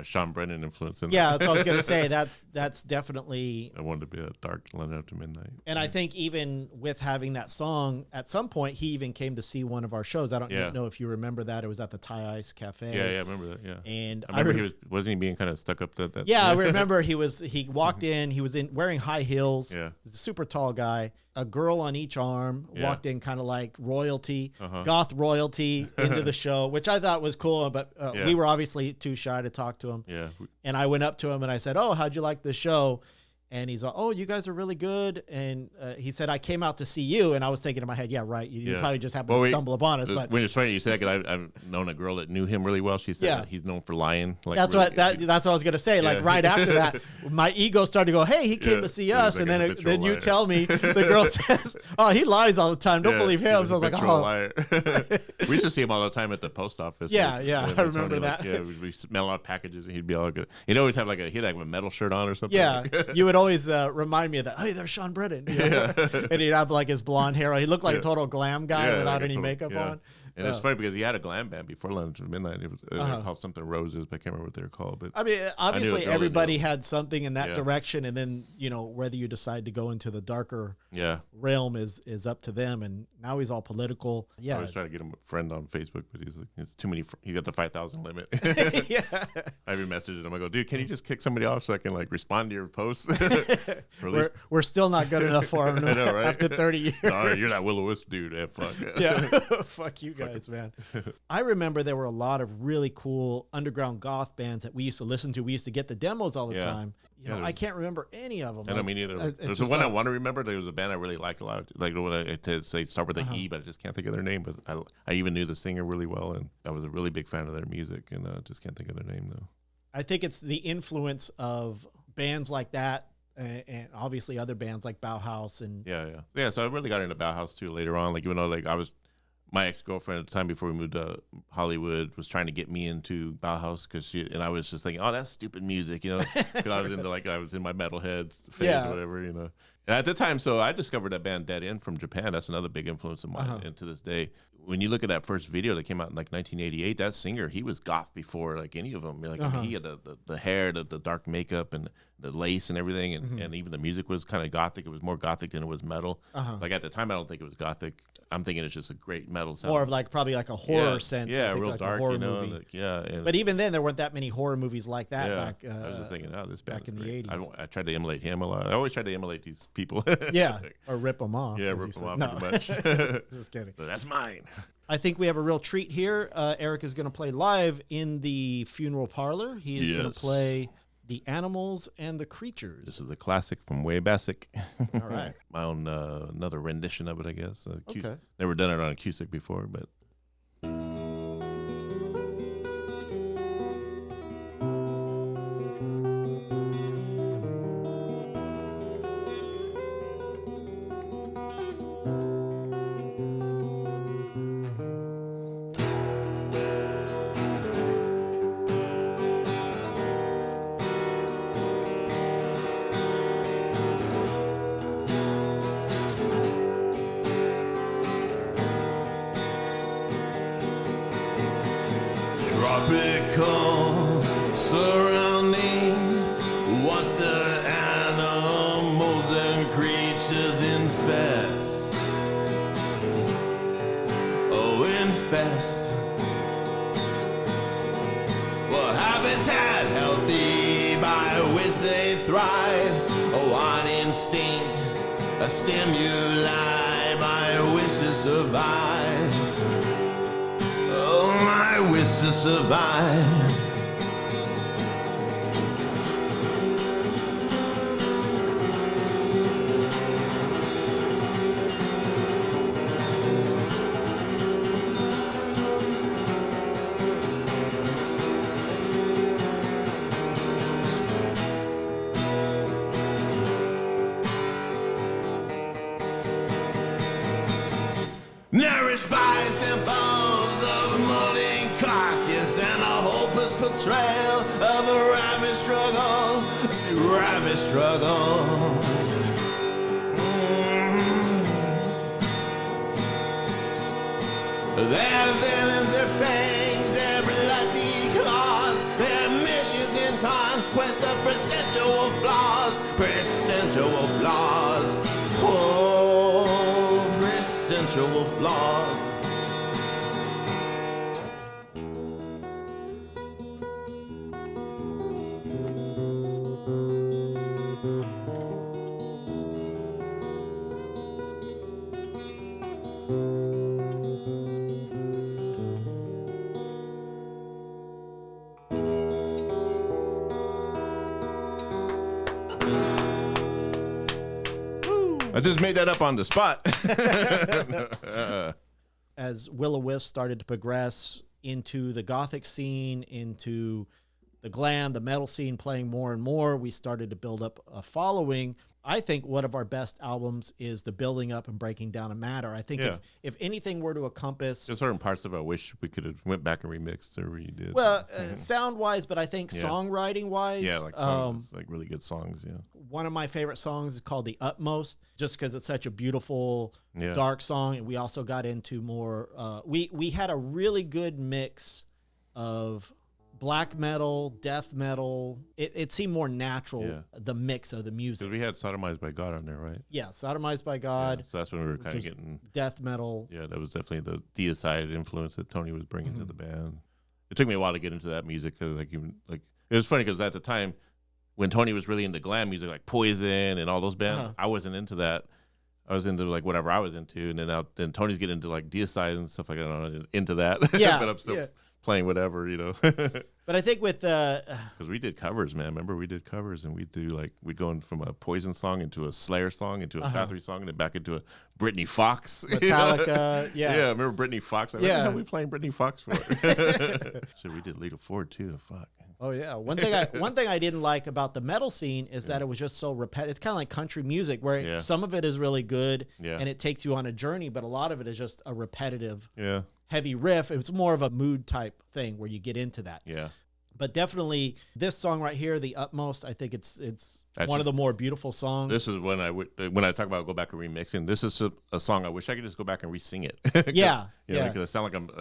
Sean Brennan influence in Yeah, that's what I was gonna say. That's definitely. I wanted to be a dark London After Midnight. And I think even with having that song, at some point he even came to see one of our shows. I don't know if you remember that. It was at the Thai Ice Cafe. Yeah, I remember that. Yeah, and I remember wasn't he being kind of stuck up that? Yeah, I remember he walked in. He was wearing high heels. Yeah, he's a super tall guy. A girl on each arm, walked in kind of like royalty, goth royalty into the show, which I thought was cool. But we were obviously too shy to talk to him. Yeah. And I went up to him and I said, "Oh, how'd you like the show?" And he's like, "Oh, you guys are really good." And he said, "I came out to see you." And I was thinking in my head, "Yeah, right. You probably just happened to stumble upon us." But when it's funny you say that, because I've known a girl that knew him really well. She said that he's known for lying. Like that's really, that's what I was gonna say. Like right after that, my ego started to go, "Hey, he came to see us," like and then you tell me the girl says, "Oh, he lies all the time. Don't believe him." So I was like, "Oh." Liar. We used to see him all the time at the post office. Yeah, I remember that. We'd smell out packages, and he'd be all good. He'd always have he'd have a metal shirt on or something. Yeah, you would always remind me of that. Hey, there's Sean Brennan. And he'd have like his blonde hair. He looked like a total glam guy without any makeup on. And it's funny because he had a glam band before Lunch at Midnight. It was called something Roses, but I can't remember what they were called. But I mean, obviously everybody had something in that direction, and then whether you decide to go into the darker realm is up to them. And now he's all political. Yeah, I was trying to get him a friend on Facebook, but he's like, it's too many. He got the 5,000 limit. Yeah, I even messaged him. I go, dude, can you just kick somebody off so I can like respond to your posts? We're still not good enough for him. I know, right? After 30 years. No, you're that Willow Wisp dude. Fuck. Yeah, fuck you guys, man. I remember there were a lot of really cool underground goth bands that we used to listen to. We used to get the demos all the time. I can't remember any of them. I don't mean either. There's the one I want to remember. There was a band I really liked a lot. Like what I say start with an E, but I just can't think of their name. But I even knew the singer really well, and I was a really big fan of their music, and just can't think of their name though. I think it's the influence of bands like that. And obviously other bands like Bauhaus and yeah. So I really got into Bauhaus too later on. Like my ex-girlfriend at the time before we moved to Hollywood was trying to get me into Bauhaus and I was just thinking, oh, that's stupid music, because I was into I was in my metalhead phase or whatever, And at the time, so I discovered that band Dead End from Japan. That's another big influence of mine, and to this day. When you look at that first video that came out in like 1988, that singer, he was goth before like any of them. Like he had the hair, the dark makeup, and the lace and everything, and even the music was kind of gothic. It was more gothic than it was metal. Like at the time, I don't think it was gothic. I'm thinking it's just a great metal sound. More of probably like a horror sense. Yeah, real like dark, movie. But even then, there weren't that many horror movies like that back. I was just thinking, this back in the 80s. I tried to emulate him a lot. I always tried to emulate these people. Or rip them off. Yeah, rip them off no. too much. Just kidding. So that's mine. I think we have a real treat here. Erik is going to play live in the Funeral Parlor. He is going to play The Animals and the Creatures. This is a classic from way basic. All right. My own another rendition of it, I guess. Okay. Never done it on acoustic before, but. Tropical surrounding, what the animals and creatures infest. Oh, infest. Well, habitat healthy by which they thrive. One instinct, a stimuli by which to survive. I wish to survive. Nourished by symbols of morning carcass and a hopeless portrayal of a ravished struggle, ravished struggle. Their venom, their fangs, their bloody claws, their missions in conquest of percentual flaws, percentual flaws. Oh, percentual flaws. I just made that up on the spot. As Willow Wisp started to progress into the Gothic scene, into the glam, the metal scene playing more and more, we started to build up a following. I think one of our best albums is the building up and breaking down of Matter. I think if anything were to encompass... There's certain parts of it I wish we could have went back and remixed or redid. Well, sound-wise, but I think songwriting-wise... Yeah, like songs, like really good songs, yeah. One of my favorite songs is called The Utmost, just because it's such a beautiful, dark song. And we also got into more... we had a really good mix of... black metal, death metal. It seemed more natural, the mix of the music. Because we had Sodomized by God on there, right? Yeah, Sodomized by God. Yeah, so that's when we were kind of getting... death metal. Yeah, that was definitely the deicide influence that Tony was bringing to the band. It took me a while to get into that music because it was funny because at the time when Tony was really into glam music, like Poison and all those bands, I wasn't into that. I was into like whatever I was into, and then Tony's getting into like deicide and stuff like that. I'm into that. Yeah, but I'm still playing whatever, But I think with because we did covers, man. Remember we did covers, and we'd go from a Poison song into a Slayer song into a Bathory song, and then back into a Britney Fox, Metallica. Yeah, remember Britney Fox? What the hell are we playing Britney Fox for? So we did Lethal Ford too. Fuck. Oh yeah. One thing I didn't like about the metal scene is that it was just so repetitive. It's kind of like country music where some of it is really good and it takes you on a journey, but a lot of it is just a repetitive, heavy riff. It's more of a mood type thing where you get into that. Yeah. But definitely this song right here, The Utmost, I think it's one of the more beautiful songs. This is when I talk about go back and remixing. This is a song I wish I could just go back and re-sing it. Yeah, because I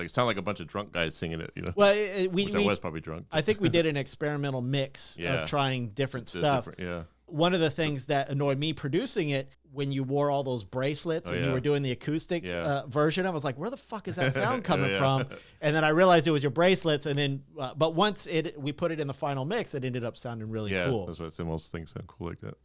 sound like a bunch of drunk guys singing it. Well, I was probably drunk. I think we did an experimental mix of trying different stuff. One of the things that annoyed me producing it, when you wore all those bracelets and you were doing the acoustic version, I was like, where the fuck is that sound coming from? And then I realized it was your bracelets. And then, but once we put it in the final mix, it ended up sounding really cool. That's why I say most things sound cool like that.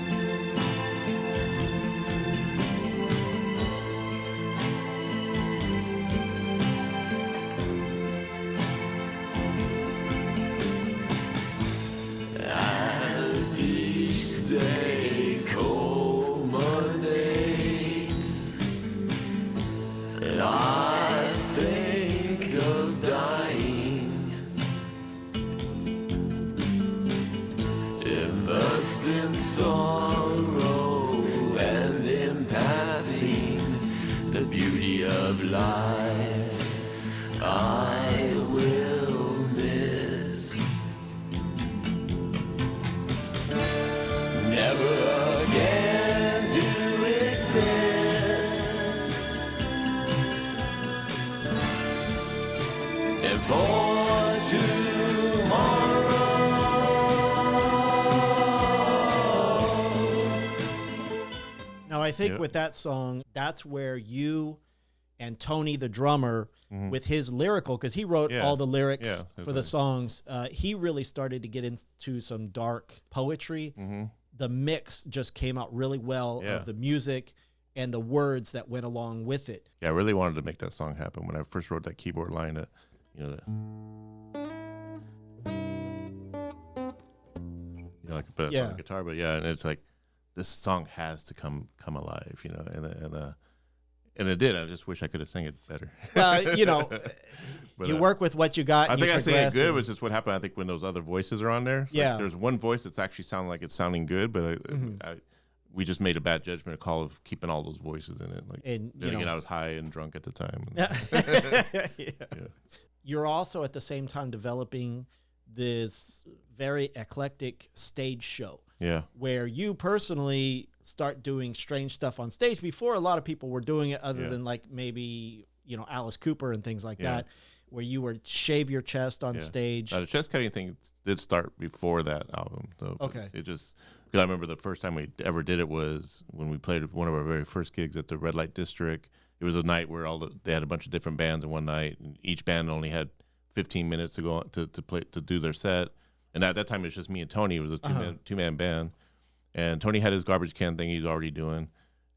As each day culminates, and I think of dying, immersed in sorrow and in passing the beauty of life, I will miss. Never again to exist, and for tomorrow. Now, I think with that song, that's where you and Tony, the drummer, with his lyrical, because he wrote all the lyrics for the songs, he really started to get into some dark poetry. The mix just came out really well of the music and the words that went along with it. Yeah, I really wanted to make that song happen when I first wrote that keyboard line. Like on the guitar, but and it's like this song has to come alive, and it did. I just wish I could have sang it better. But, you work with what you got. I think I sang it good, which is what happened. I think when those other voices are on there, there's one voice that's actually sounding like it's sounding good, but we just made a bad judgment call of keeping all those voices in it. I was high and drunk at the time. You're also at the same time developing this very eclectic stage show. Yeah. Where you personally start doing strange stuff on stage before a lot of people were doing it, other than like maybe, Alice Cooper and things like that, where you would shave your chest on stage. The chest cutting thing did start before that album. So it just, because I remember the first time we ever did it was when we played one of our very first gigs at the Red Light District. It was a night where they had a bunch of different bands in one night, and each band only had 15 minutes to go to play, to do their set. And at that time, it was just me and Tony. It was a two-man band. And Tony had his garbage can thing he's already doing.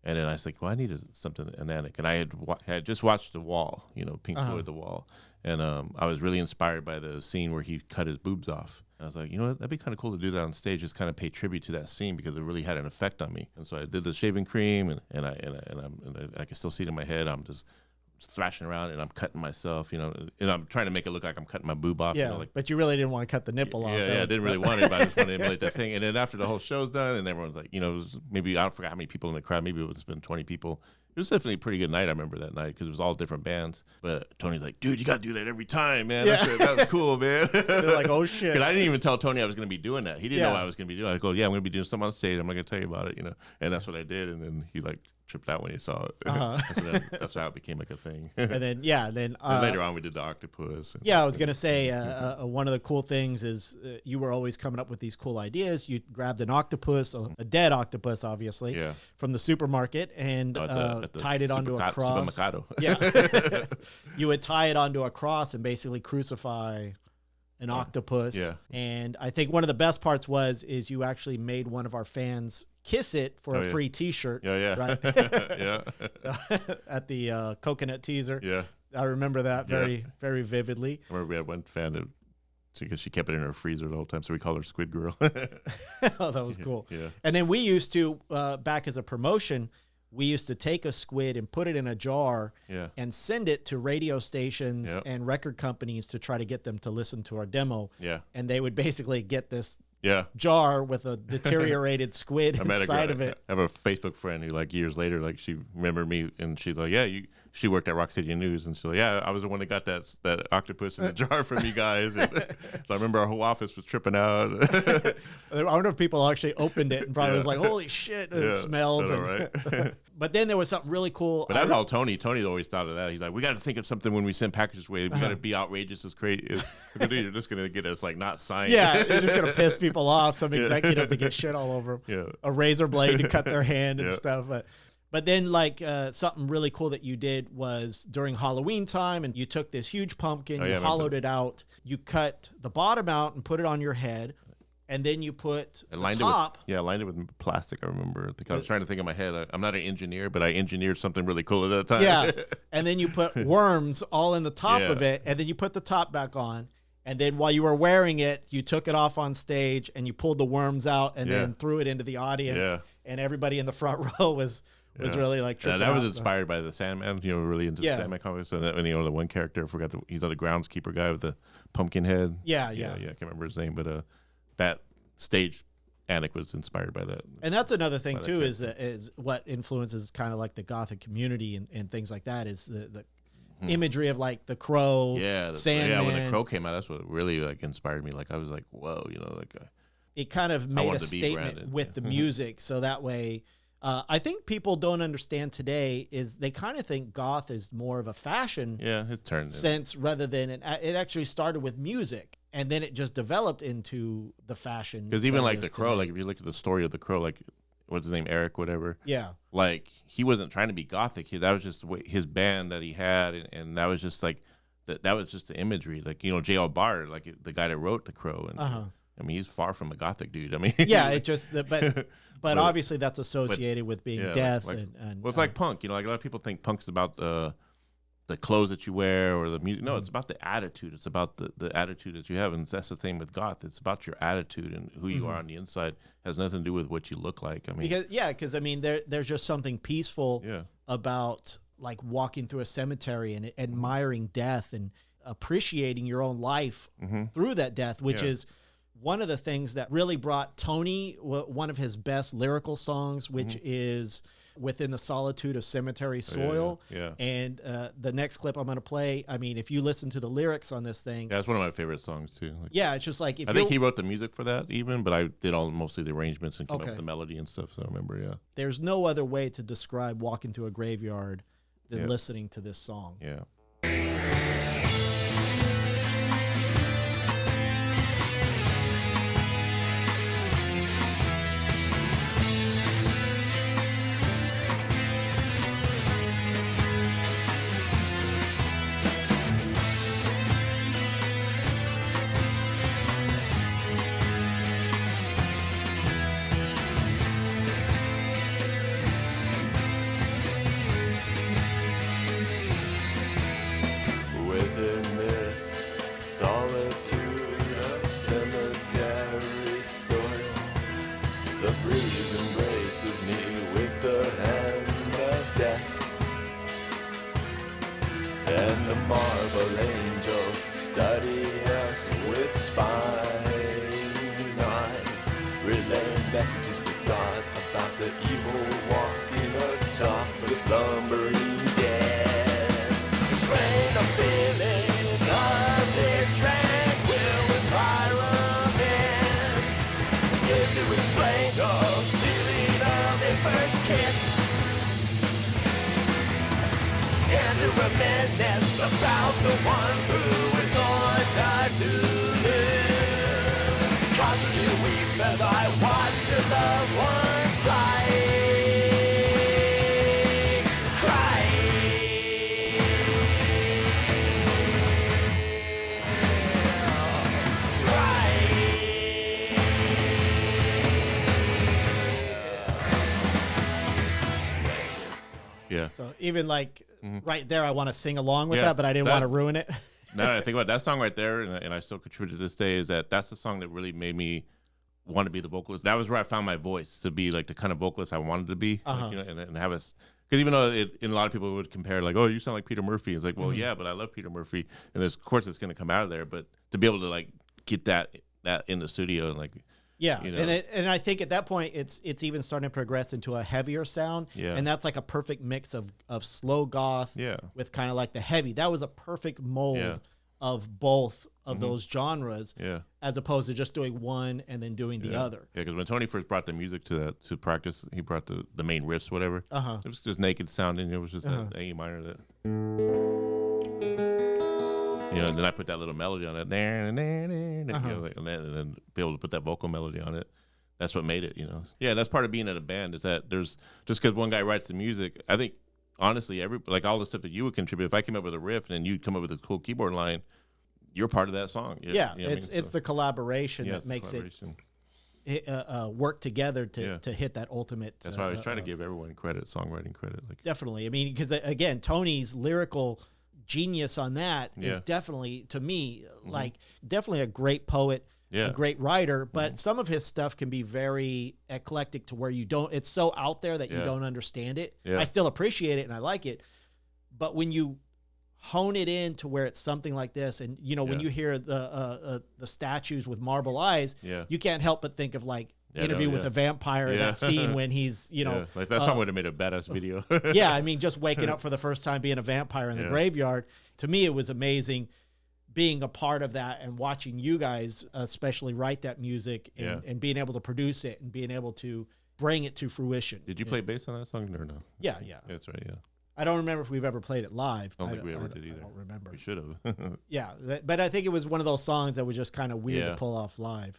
And then I was like, well, I needed something, an attic. And I had just watched The Wall, Pink Floyd, The Wall. And I was really inspired by the scene where he cut his boobs off. And I was like, that'd be kind of cool to do that on stage, just kind of pay tribute to that scene because it really had an effect on me. And so I did the shaving cream, and I can still see it in my head. I'm just thrashing around and I'm cutting myself, and I'm trying to make it look like I'm cutting my boob off. Yeah, but you really didn't want to cut the nipple off. Yeah, I didn't really want it, but I just wanted to emulate that thing. And then after the whole show's done and everyone's like, it was maybe, I don't forget how many people in the crowd, maybe it was been 20 people. It was definitely a pretty good night. I remember that night because it was all different bands. But Tony's like, dude, you got to do that every time, man. Yeah. That was cool, man. They're like, oh, shit. Because I didn't even tell Tony I was going to be doing that. He didn't know I was going to be doing it. I go, yeah, I'm going to be doing something on stage. I'm not going to tell you about it, And that's what I did. And then he tripped out when he saw it. So that's how it became like a thing. And then, and later on we did the octopus. I was going to say one of the cool things is you were always coming up with these cool ideas. You grabbed an octopus, a dead octopus, obviously, from the supermarket and tied it onto a cross. Yeah. You would tie it onto a cross and basically crucify an octopus. Yeah. And I think one of the best parts is you actually made one of our fans kiss it for a free T-shirt. Yeah. Right? Yeah. At the Coconut Teaser. Yeah. I remember that very, very vividly. I remember we had one fan that, because she kept it in her freezer the whole time, so we called her Squid Girl. Oh, that was cool. Yeah. And then we used to, back as a promotion, we used to take a squid and put it in a jar and send it to radio stations and record companies to try to get them to listen to our demo. Yeah. And they would basically get this jar with a deteriorated squid inside of it. I have a Facebook friend who, years later, she remembered me, and she's like, she worked at Rock City News, and she's like, I was the one that got that octopus in the jar from you guys. And so I remember our whole office was tripping out. I wonder if people actually opened it and probably was like, holy shit, it smells. Right. But then there was something really cool. But that's all Tony. Tony always thought of that. He's like, we got to think of something when we send packages away. We got to be outrageous as crazy. You're just going to get us not signed. Yeah, you're just going to piss people off. Some executive to get shit all over them. Yeah. A razor blade to cut their hand and stuff. But then something really cool that you did was during Halloween time, and you took this huge pumpkin, you hollowed it out, you cut the bottom out and put it on your head. And then you put the top. I lined it with plastic, I remember. I was trying to think in my head. I'm not an engineer, but I engineered something really cool at that time. Yeah. And then you put worms all in the top of it. And then you put the top back on. And then while you were wearing it, you took it off on stage and you pulled the worms out and then threw it into the audience. Yeah. And everybody in the front row was really tripping that was inspired by the Sandman, really into the Sandman comics. And the one character, I forgot, he's the groundskeeper guy with the pumpkin head. Yeah. I can't remember his name, but that stage antic was inspired by that. And that's another thing too, is what influences kind of the Gothic community and things like that is the imagery of the crow, Sandman. When the crow came out, that's what really inspired me. I was like, whoa, it kind of made a statement with the music. So that way, I think people don't understand today is they kind of think goth is more of a fashion sense rather than it actually started with music. And then it just developed into the fashion. Because even the crow, if you look at the story of the crow, what's his name, Erik, whatever. Yeah. He wasn't trying to be gothic. That was just his band that he had, and that was just that was just the imagery. J.L. Bard, the guy that wrote the crow, and I mean, he's far from a gothic dude. I mean, it just but obviously that's associated with being death and it's like punk. A lot of people think punk's about the clothes that you wear or the music. No, it's about the attitude. It's about the attitude that you have. And that's the thing with goth. It's about your attitude and who you are on the inside. It has nothing to do with what you look like. I mean, because there's just something peaceful about walking through a cemetery and admiring death and appreciating your own life through that death, which is one of the things that really brought Tony one of his best lyrical songs, which is Within the Solitude of Cemetery Soil. And the next clip I'm going to play, I mean, if you listen to the lyrics on this thing. Yeah, it's one of my favorite songs too. It's just I think he wrote the music for that even, but I did mostly the arrangements and came up with the melody and stuff. So I remember, There's no other way to describe walking through a graveyard than listening to this song. Yeah. the evil walking atop the slumbering dead. Explain the feeling of their tranquil environment. If you explain the feeling of their first kiss, and to reminisce about the one who is on time to live. Constantly weep as I watch your loved one Yeah. So even like right there, I want to sing along with that, but I didn't want to ruin it. Now that I think about that song right there, and I still contribute to this day, is that's the song that really made me want to be the vocalist. That was where I found my voice to be like the kind of vocalist I wanted to be, like, you know, and have us. Because even though a lot of people would compare, like, oh, you sound like Peter Murphy. It's like, well, yeah, but I love Peter Murphy, and of course it's going to come out of there. But to be able to like get that in the studio and like. Yeah, you know. and I think at that point it's even starting to progress into a heavier sound. Yeah. And that's like a perfect mix of slow goth with kind of like the heavy. That was a perfect mold of both of those genres. Yeah. As opposed to just doing one and then doing the other. Yeah, because when Tony first brought the music to practice, he brought the main riffs, whatever. It was just naked sounding. It was just that A minor that. You know, and then I put that little melody on it, you know, and then be able to put that vocal melody on it. That's what made it, you know. Yeah, that's part of being in a band is that there's just because one guy writes the music. I think honestly, like all the stuff that you would contribute. If I came up with a riff and then you'd come up with a cool keyboard line, you're part of that song. Yeah, you know it's the collaboration that makes it work together to hit that ultimate. That's why I was trying to give everyone credit, songwriting credit. Like definitely, I mean, because again, Tony's lyrical genius on that is definitely, to me, like definitely a great poet, a great writer, but some of his stuff can be very eclectic to where it's so out there that you don't understand it. I still appreciate it and I like it, but when you hone it in to where it's something like this, and you know, when you hear the statues with marble eyes, you can't help but think of like Interview with a Vampire, that scene when he's, you know, like that song would have made a badass video. Yeah, I mean, just waking up for the first time being a vampire in the graveyard. To me, it was amazing being a part of that and watching you guys, especially write that music and being able to produce it and being able to bring it to fruition. Did you play bass on that song or no? Yeah. That's right. Yeah. I don't remember if we've ever played it live. I don't think we ever did either. I don't remember. We should have. Yeah, but I think it was one of those songs that was just kind of weird to pull off live.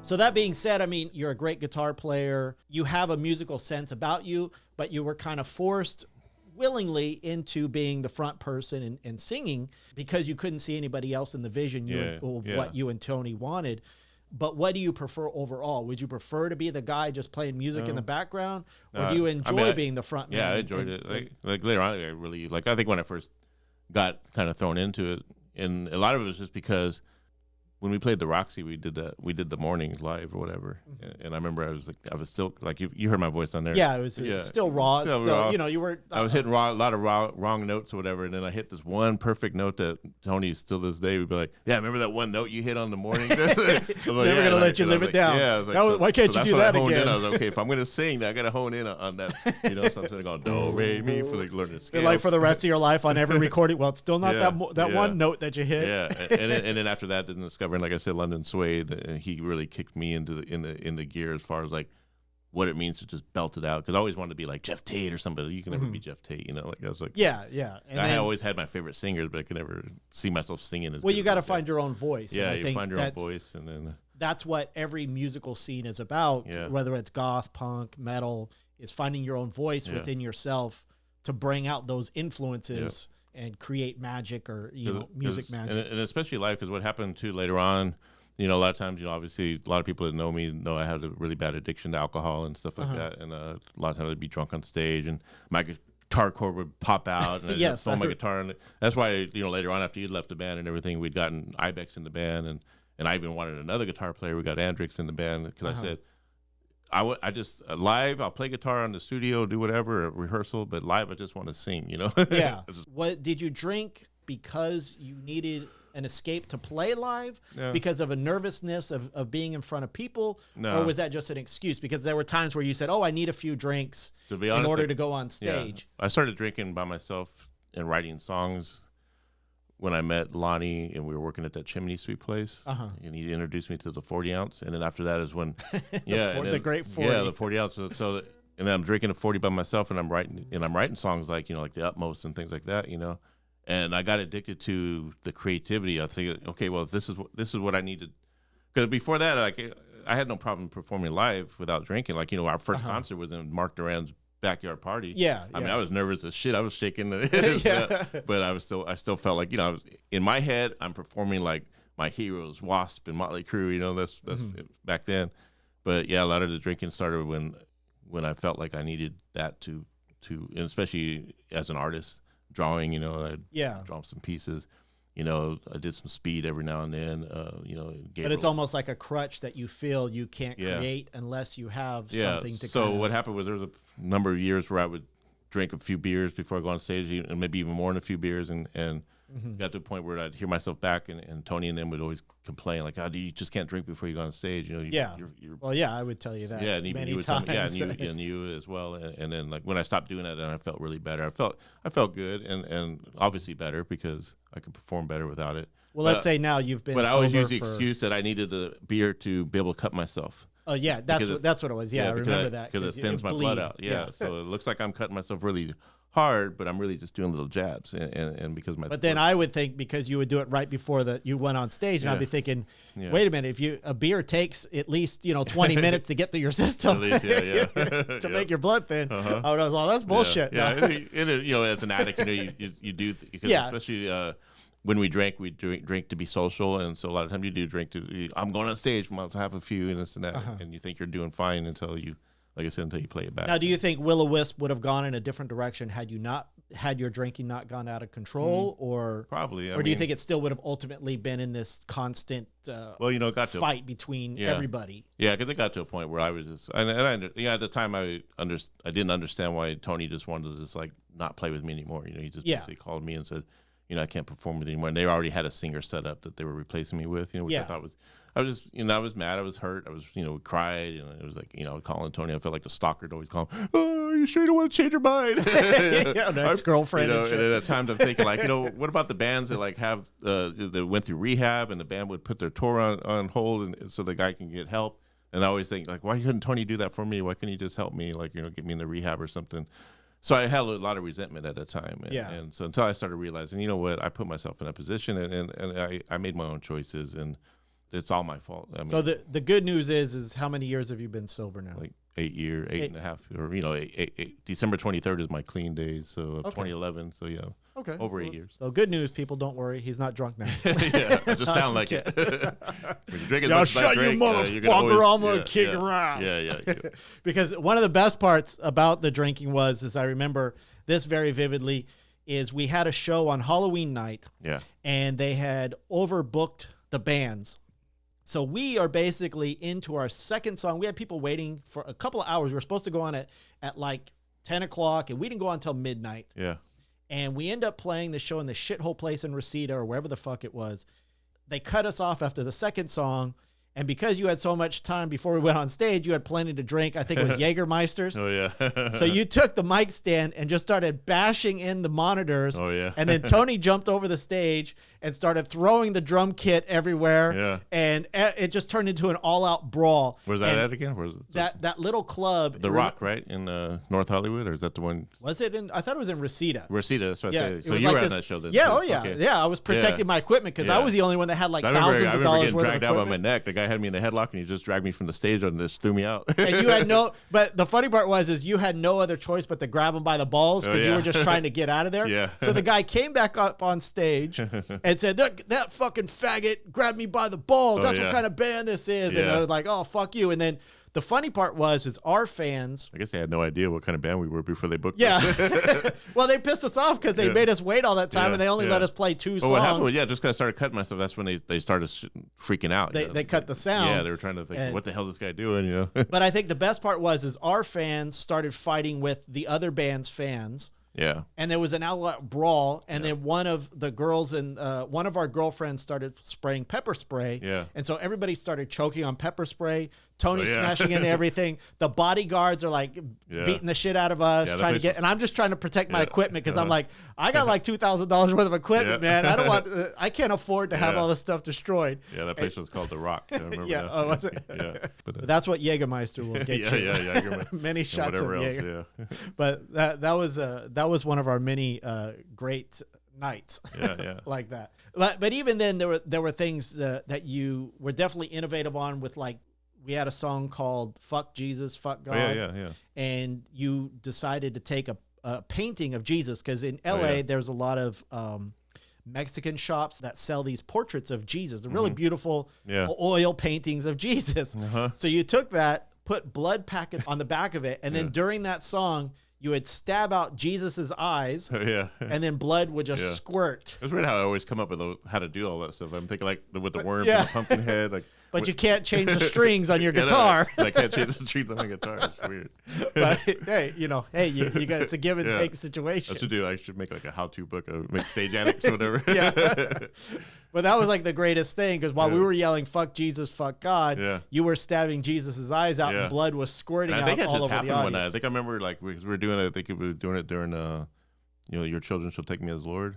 So that being said, I mean, you're a great guitar player. You have a musical sense about you, but you were kind of forced willingly into being the front person and singing because you couldn't see anybody else in the vision of what you and Tony wanted. But what do you prefer overall? Would you prefer to be the guy just playing music in the background, or do you enjoy being the front man? Yeah, I enjoyed it. Like later on, I really like. I think when I first got kind of thrown into it, and a lot of it was just because when we played the Roxy, we did the mornings live or whatever. And I remember I was still like you heard my voice on there. Yeah, it was still raw. Still raw. You know, you were. I was hitting a lot of wrong notes or whatever, and then I hit this one perfect note that Tony still this day would be like, "Yeah, remember that one note you hit on the morning?" It's never gonna let you live it down. Yeah, I was like, why can't you do that again? I was like, okay, if I'm gonna sing, I gotta hone in on that. You know, so I'm sitting going do re mi for like learning scales. Like for the rest of your life on every recording. Well, it's still not that one note that you hit. Yeah, and then after that, then discovering, like I said, London Suede, he really kicked me into the gear as far as like what it means to just belt it out. Because I always wanted to be like Jeff Tate or somebody. You can never be Jeff Tate, you know. Like I was like, yeah. And I always had my favorite singers, but I could never see myself singing as. Well, you got to find your own voice. Yeah, you find your own voice, and then that's what every musical scene is about. Yeah. Whether it's goth, punk, metal, is finding your own voice within yourself to bring out those influences. And create magic or music magic, and especially live, because what happened too later on, you know, a lot of times, you know, obviously a lot of people that know me know I had a really bad addiction to alcohol and stuff like that, and a lot of times I'd be drunk on stage and my guitar cord would pop out and I'd throw my guitar, and that's why, you know, later on after you'd left the band and everything, we'd gotten Ibex in the band, and I even wanted another guitar player. We got Andrix in the band because I said, I just live, I'll play guitar in the studio, do whatever, rehearsal, but live I just want to sing, you know? Yeah. What did you drink because you needed an escape to play live Yeah. because of a nervousness of being in front of people? No. Or was that just an excuse? Because there were times where you said, oh, I need a few drinks To be honest, in order like, to go on stage. I started drinking by myself and writing songs when I met Lonnie, and we were working at that chimney sweep place. And he introduced me to the 40 ounce. And then after that is when, The great 40. Yeah, the 40 ounce. So, and then I'm drinking a 40 by myself, and I'm writing songs like, like the Utmost and things like that, And I got addicted to the creativity. I think, okay, well, this is what I needed. Because before that, like, I had no problem performing live without drinking. Like, our first concert was in Mark Duran's backyard party. Yeah, I mean, I was nervous as shit. I was shaking, Yeah. but I still felt like, I was in my head. I'm performing like my heroes, Wasp and Motley Crue. That's back then. But yeah, a lot of the drinking started when I felt like I needed that to, and especially as an artist, drawing. I'd draw some pieces. I did some speed every now and then. But it's almost like a crutch that you feel you can't create unless you have something to. So what happened was there was a number of years where I would drink a few beers before I go on stage, and maybe even more than a few beers, and got to the point where I'd hear myself back, and Tony and them would always complain like, "Oh, you just can't drink before you go on stage." You're, well, yeah, I would tell you that. Yeah, and even many you would times. tell me, and you as well. And then like when I stopped doing that, then I felt really better. I felt good, and obviously better because I could perform better without it. Well, let's say now you've been. But I always sober use the excuse that I needed the beer to be able to cut myself. Oh yeah, that's what it was. Yeah, I remember that because it thins my blood out. Yeah, so it looks like I'm cutting myself really hard, but I'm really just doing little jabs, and because my. But then I would think because you would do it right before you went on stage, and I'd be thinking, wait a minute, if a beer takes at least 20 minutes to get through your system, at least, to make your blood thin, I was like, that's bullshit. Yeah, as an addict, you do because especially. When we drink to be social, and so a lot of times you do drink I'm going on stage, I'll have a few and this and that, and you think you're doing fine until you, like I said, until you play it back. Now, do you think Willow Wisp would have gone in a different direction had your drinking not gone out of control, or probably, do you think it still would have ultimately been in this constant fight between everybody? Yeah, because it got to a point where I was just, and at the time I didn't understand why Tony just wanted to just like not play with me anymore. He just basically called me and said, I can't perform with anymore. And they already had a singer set up that they were replacing me with, which I thought was, I was mad, I was hurt, I was, cried, it was like, calling Tony, I felt like the stalker would always call him, oh, are you sure you don't want to change your mind? Ex-girlfriend. And at times I'm thinking like, what about the bands that like have, that went through rehab and the band would put their tour on hold and so the guy can get help. And I always think like, why couldn't Tony do that for me? Why couldn't he just help me? Like, get me in the rehab or something. So I had a lot of resentment at that time. And so until I started realizing, I put myself in that position and I made my own choices and it's all my fault. I mean, so the good news is how many years have you been sober now? Like 8 years, 8.5, or, December 23rd is my clean days. So of 2011. So yeah. Okay. Over 8 years. So good news, people, don't worry. He's not drunk now. I just sound like it. When you drink as Y'all much as I shut drink, your motherfucker, I'm going to kick your ass. Yeah. Because one of the best parts about the drinking was I remember this very vividly, is we had a show on Halloween night. Yeah. And they had overbooked the bands. So we are basically into our second song. We had people waiting for a couple of hours. We were supposed to go on at like 10 o'clock, and we didn't go on until midnight. Yeah. And we end up playing the show in the shithole place in Reseda or wherever the fuck it was. They cut us off after the second song. And because you had so much time before we went on stage, you had plenty to drink. I think it was Jägermeisters. Oh, yeah. So you took the mic stand and just started bashing in the monitors. Oh, yeah. And then Tony jumped over the stage and started throwing the drum kit everywhere. Yeah. And it just turned into an all-out brawl. Where's that at again? Where's that little club. The Rock, right? In North Hollywood? Or is that the one? Was it in? I thought it was in Reseda. Reseda, that's what I said. So you were on that show then? Yeah, oh, yeah. Okay. Yeah, I was protecting my equipment because I was the only one that had like thousands of dollars worth of equipment. I remember getting dragged out by my neck. The guy had me in the headlock and he just dragged me from the stage and just threw me out. And you had but the funny part is you had no other choice but to grab him by the balls because you were just trying to get out of there. Yeah. So the guy came back up on stage and said, that fucking faggot grabbed me by the balls. That's what kind of band this is. And they're like, oh, fuck you. And then the funny part is our fans. I guess they had no idea what kind of band we were before they booked us. Well, they pissed us off because they made us wait all that time and they only let us play 2 songs. What happened was, just because I started cutting myself, that's when they started freaking out. They cut the sound. Yeah, they were trying to think, what the hell is this guy doing? But I think the best part is our fans started fighting with the other band's fans. Yeah. And there was an outlet brawl, and then one of the girls and one of our girlfriends started spraying pepper spray. Yeah. And so everybody started choking on pepper spray. Tony smashing into everything. The bodyguards are like beating the shit out of us, trying to get. And I'm just trying to protect my equipment because I'm like, I got like $2,000 worth of equipment, man. I don't want. I can't afford to have all this stuff destroyed. Yeah, that place was called The Rock. I remember Yeah. that. Oh, was it? Yeah. But, That's what Jägermeister will get you. Yeah. Many shots of Jäger. Else, yeah. But that was one of our many great nights. Yeah. Like that. But even then, there were things that you were definitely innovative on. With like, we had a song called "Fuck Jesus, Fuck God." Yeah. And you decided to take a painting of Jesus, because in LA there's a lot of Mexican shops that sell these portraits of Jesus. They're really beautiful oil paintings of Jesus. So you took that, put blood packets on the back of it, and then during that song, you would stab out Jesus's eyes, and then blood would just squirt. It's weird how I always come up with how to do all that stuff. I'm thinking like with the worms and the pumpkin head, like. But you can't change the strings on your guitar. I can't change the strings on my guitar. It's weird. But hey, you got, it's a give and take situation. I should make like a how-to book, make stage antics or whatever. But that was like the greatest thing, because while we were yelling "Fuck Jesus, fuck God," you were stabbing Jesus's eyes out, and blood was squirting out all over the audience. I think it just happened one night. I think I remember like we were doing it. I think we were doing it during Your Children Shall Take Me as Lord.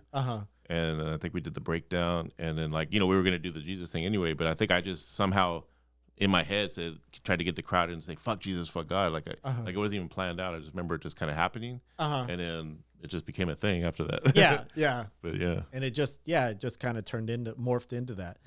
And I think we did the breakdown, and then like we were gonna do the Jesus thing anyway, but I think I just somehow in my head tried to get the crowd and say "fuck Jesus, fuck God," like it wasn't even planned out. I just remember it just kind of happening, and then it just became a thing after that. But and it just kind of morphed into that.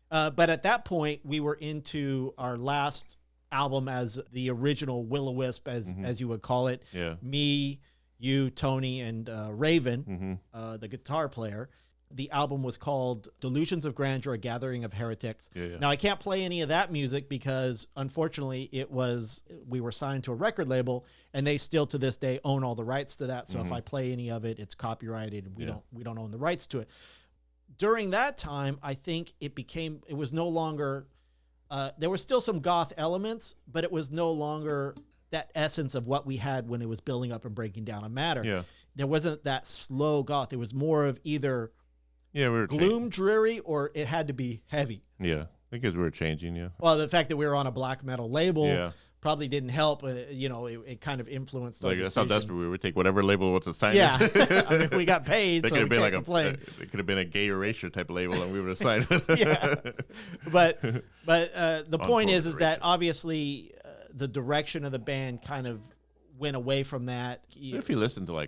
But at that point, we were into our last album as the original Willow Wisp, as you would call it. Me, you, Tony, and Raven, the guitar player. The album was called Delusions of Grandeur, A Gathering of Heretics. Now, I can't play any of that music because, unfortunately, we were signed to a record label, and they still, to this day, own all the rights to that. So if I play any of it, it's copyrighted, and we don't own the rights to it. During that time, I think it was no longer, there were still some goth elements, but it was no longer that essence of what we had when it was building up and breaking down on Matter. There wasn't that slow goth. It was more of either gloom, dreary, or it had to be heavy. Because we were changing. Well, the fact that we were on a black metal label probably didn't help. It kind of influenced our that's how desperate we would take whatever label wants to sign us. I mean, we got paid, so we can't complain. It could have been a gay erasure type of label, and we would have signed with But the point is that obviously the direction of the band kind of went away from that. If you listen to I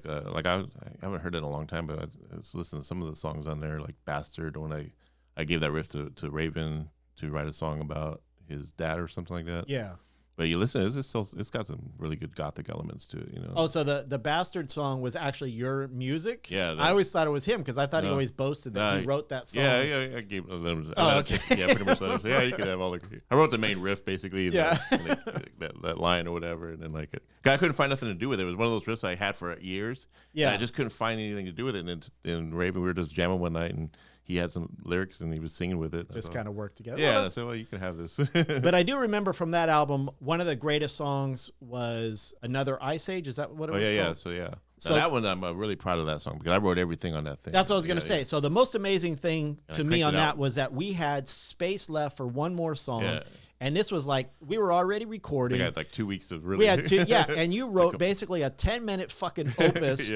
haven't heard it in a long time, but I was listening to some of the songs on there, like Bastard, when I gave that riff to Raven to write a song about his dad or something like that. But you listen, it's got some really good gothic elements to it, Oh, so the Bastard song was actually your music? Yeah. I always thought it was him, because I thought he always boasted that he wrote that song. I gave them. Okay. Pretty much let him say, you could have all the. I wrote the main riff basically. That line or whatever, and then I couldn't find nothing to do with it. It was one of those riffs I had for years. I just couldn't find anything to do with it. And in Raven, we were just jamming one night, and he had some lyrics and he was singing with it. Just kind of worked together. Yeah, and I said, you can have this. But I do remember from that album, one of the greatest songs was Another Ice Age. Is that what it was called? So that one, I'm really proud of that song, because I wrote everything on that thing. That's what I was going to say. So the most amazing thing to me on that was that we had space left for one more song. And this was like, we were already recording. We had like 2 weeks of really. We had 2, and you wrote basically a 10-minute fucking opus.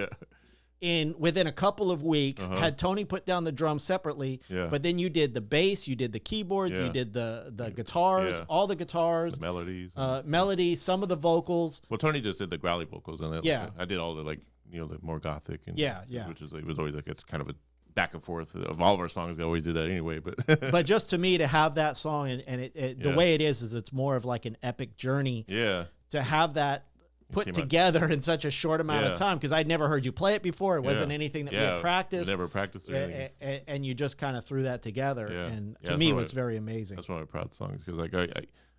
Within a couple of weeks, had Tony put down the drums separately, but then you did the bass, you did the keyboards, you did the guitars, all the guitars, the melodies, some of the vocals. Well, Tony just did the growly vocals, and I did all the the more gothic, and which it was always like it's kind of a back and forth of all of our songs. They always do that anyway, but just to me, to have that song and the way it is it's more of like an epic journey. To have that put together in such a short amount of time, because I'd never heard you play it before. It wasn't anything that we had practiced. Never practiced it. And you just kind of threw that together. And to me, it was very amazing. That's one of my proud songs, because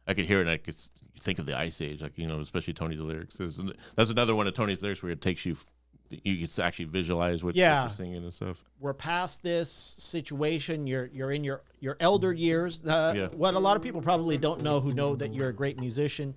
I could hear it and I could think of the Ice Age, especially Tony's lyrics. That's another one of Tony's lyrics where it takes you can actually visualize what you're singing and stuff. We're past this situation. You're in your elder years. What a lot of people probably don't know, who know that you're a great musician,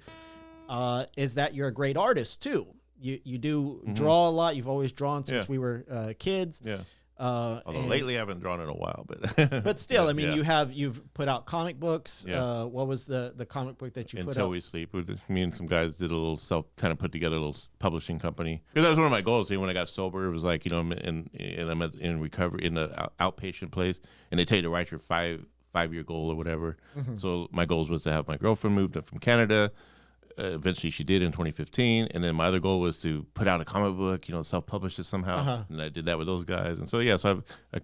is that you're a great artist too. You do draw a lot. You've always drawn since we were kids. Yeah. Although lately I haven't drawn in a while, but still, I mean, you've put out comic books. Yeah. What was the comic book that you put out? Until We Sleep. Me and some guys did a little kind of put together a little publishing company. Because that was one of my goals. When I got sober, it was like, I'm in recovery in the outpatient place, and they tell you to write your five-year goal or whatever. So my goals was to have my girlfriend moved up from Canada. Eventually she did in 2015, and then my other goal was to put out a comic book, self-publish it somehow, and I did that with those guys, and so so I've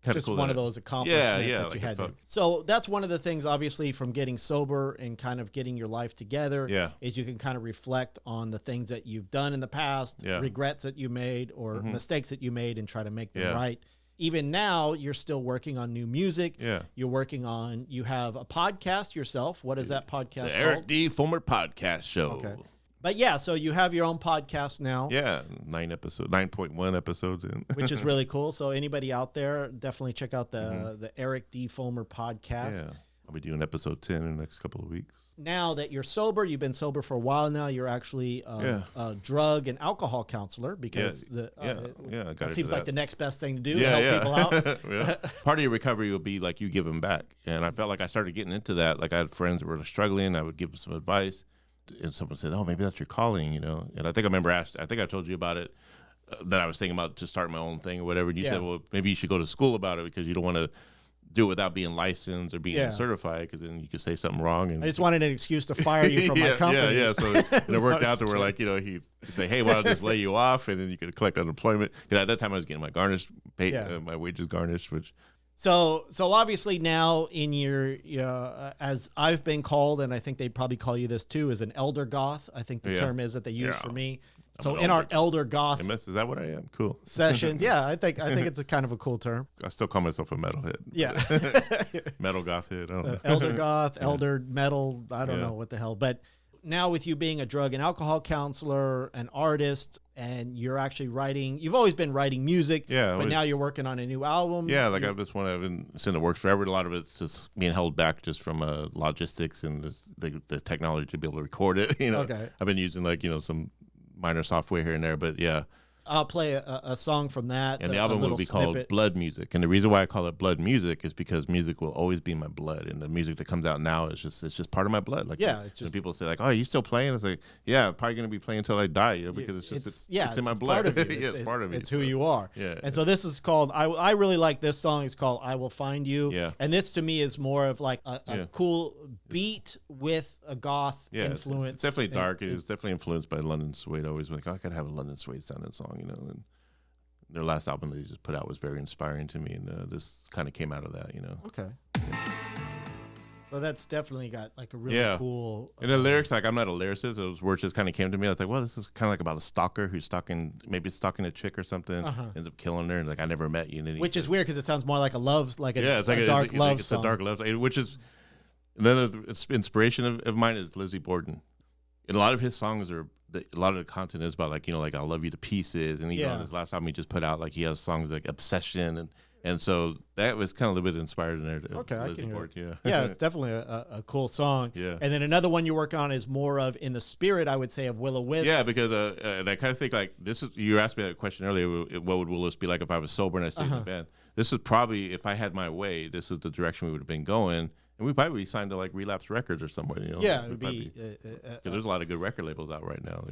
kind just of one of those accomplishments that you like had. So that's one of the things, obviously, from getting sober and kind of getting your life together, is you can kind of reflect on the things that you've done in the past, regrets that you made, or mistakes that you made, and try to make them right. Even now, you're still working on new music. Yeah. You have a podcast yourself. What is that podcast the Erik Dee Fullmer Podcast Show. Okay. But so you have your own podcast now. Yeah, 9.1 episodes in. Which is really cool. So anybody out there, definitely check out the Erik Dee Fullmer Podcast. Yeah. I'll be doing episode 10 in the next couple of weeks. Now that you're sober, you've been sober for a while now, you're actually a drug and alcohol counselor, because that seems like the next best thing to do to help people out. Part of your recovery will be like you give them back. And I felt like I started getting into that. Like I had friends that were struggling. I would give them some advice. And someone said, oh, maybe that's your calling, And I think I told you about it, that I was thinking about to start my own thing or whatever. And you said, well, maybe you should go to school about it because you don't want to do it without being licensed or being certified, because then you could say something wrong. And I just wanted an excuse to fire you from my company. So and it worked out that we're like, he'd say, hey, why don't I just lay you off, and then you could collect unemployment. Because at that time I was getting my garnish paid, my wages garnished, which. So obviously now in your as I've been called, and I think they'd probably call you this too, is an elder goth. I think the term is that they use for me. So in our elder goth, is that what I am? Cool. Sessions, I think it's a kind of a cool term. I still call myself a metalhead. Yeah, metal goth head. I don't know. Elder goth, elder metal. I don't know what the hell. But now with you being a drug and alcohol counselor, an artist, and you're actually writing. You've always been writing music. Yeah, but now you're working on a new album. Yeah, like I've been sitting in the works forever. A lot of it's just being held back just from logistics and the technology to be able to record it. Okay. I've been using some minor software here and there, but I'll play a song from that. And the album will be called Blood Music. And the reason why I call it Blood Music is because music will always be my blood, and the music that comes out now is just part of my blood. Like it's just, when people say like, "Oh, are you still playing?" It's like, yeah, I'm probably gonna be playing until I die, because it's in my blood. It's part of me. It's who you are. Yeah. And so this is called. I really like this song. It's called "I Will Find You." Yeah. And this to me is more of like a cool beat with a goth influence. It's definitely dark. It's definitely influenced by London Suede. I always like, I gotta have a London Suede sounding song. And their last album they just put out was very inspiring to me, and this kind of came out of that, Okay. So that's definitely got like a really cool. And the lyrics, like I'm not a lyricist, those words just kind of came to me. I was like, well, this is kind of like about a stalker who's stalking a chick or something, ends up killing her, and like I never met you. And which is weird because it sounds more like a love, it's like a dark love song. It's a dark love song, which is another inspiration of mine is Lizzie Borden. And a lot of his songs a lot of the content is about like I love you to pieces, and on his last album he just put out like he has songs like Obsession, and so that was kind of a little bit inspired in there. Okay, I can hear it. Yeah, it's definitely a cool song. Yeah, and then another one you're working on is more of in the spirit, I would say, of Willow Wisp. Yeah, because and I kind of think like this is, you asked me that question earlier. What would Willow Wisp be like if I was sober and I stayed in the band? This is probably, if I had my way, this is the direction we would have been going. And we'd probably be signed to like Relapse Records or somewhere, Yeah, it would be. Because there's a lot of good record labels out right now.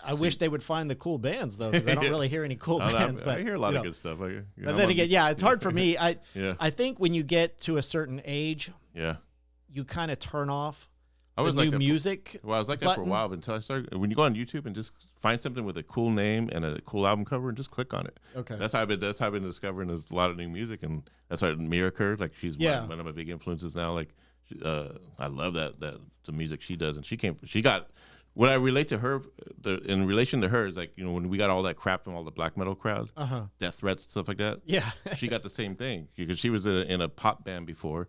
I wish they would find the cool bands though, because I don't really hear any cool bands. But I hear a lot of good stuff. But then again, it's hard for me. I think when you get to a certain age, you kind of turn off new music. Well, I was like that for a while until I started. When you go on YouTube and just find something with a cool name and a cool album cover and just click on it. Okay, that's how I've been discovering there's a lot of new music, and that's how Miracle, like she's one of my big influences now. Like I love that the music she does, and she got. What I relate to her, in relation to her, is like, when we got all that crap from all the black metal crowd, death threats and stuff like that. Yeah, she got the same thing because she was in a pop band before.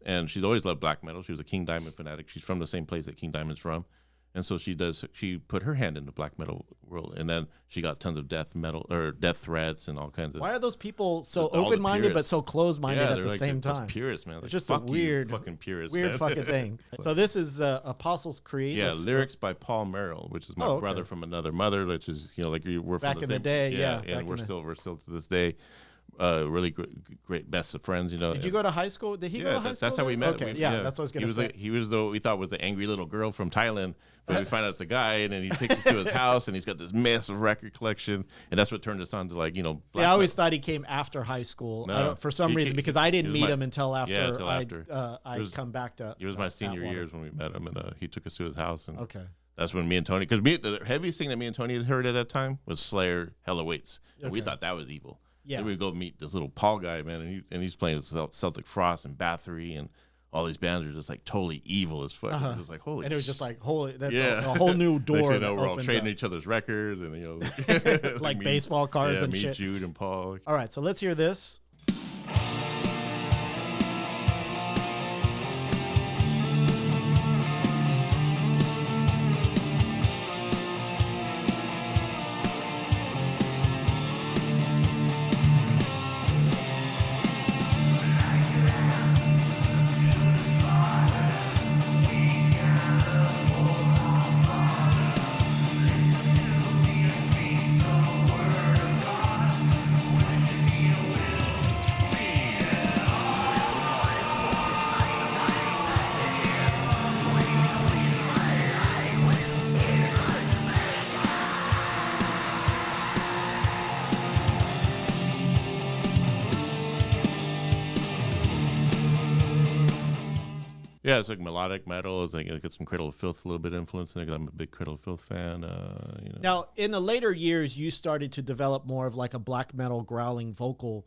And she's always loved black metal. She was a King Diamond fanatic. She's from the same place that King Diamond's from. And so she put her hand in the black metal world, and then she got tons of death metal or death threats and all kinds of. Why are those people so open-minded but so closed-minded at the same time? Purists, man. It's just a weird, fucking purist, weird man. fucking thing. So this is Apostles' Creed. Yeah, lyrics by Paul Merrill, which is my brother from another mother, which is like we're back from the in same, the day. Yeah, and we're still to this day. Really great best of friends, Did you go to high school? Did he go to high school? That's how we met. Okay, that's what I was going to say. He was we thought was the angry little girl from Thailand, but we find out it's a guy, and then he takes us to his house, and he's got this massive record collection, and that's what turned us on to I always thought he came after high school. No, for some reason, because I didn't meet him until after. Yeah, until after. I'd come back to. It was my senior years when we met him, and he took us to his house, and that's when me and Tony, because the heaviest thing that me and Tony had heard at that time was Slayer, Hell Awaits, and we thought that was evil. Yeah. Then we go meet this little Paul guy, man, and he's playing Celtic Frost and Bathory, and all these bands are just like totally evil as fuck. It was just like holy. And it was just like holy. That's a whole new door. Next thing you know, we're all trading each other's records, and like baseball cards and shit. Jude and Paul. All right, so let's hear this. Yeah, it's like melodic metal. It's like it gets some Cradle of Filth, a little bit of influence in it. I'm a big Cradle of Filth fan. Now, in the later years, you started to develop more of like a black metal growling vocal.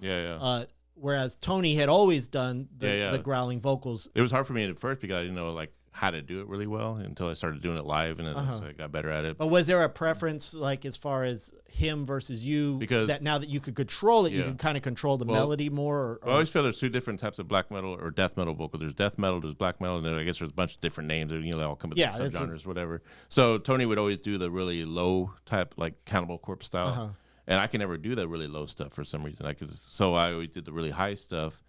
Whereas Tony had always done the growling vocals. It was hard for me at first because I didn't know how to do it really well until I started doing it live, and then I got better at it. But was there a preference, like as far as him versus you, because that now that you could control it, you can kind of control the melody more? I always feel there's two different types of black metal or death metal vocal. There's death metal, there's black metal, and then I guess there's a bunch of different names. They all come with subgenres, whatever. So Tony would always do the really low type, like Cannibal Corpse style, and I can never do that really low stuff for some reason. So I always did the really high stuff,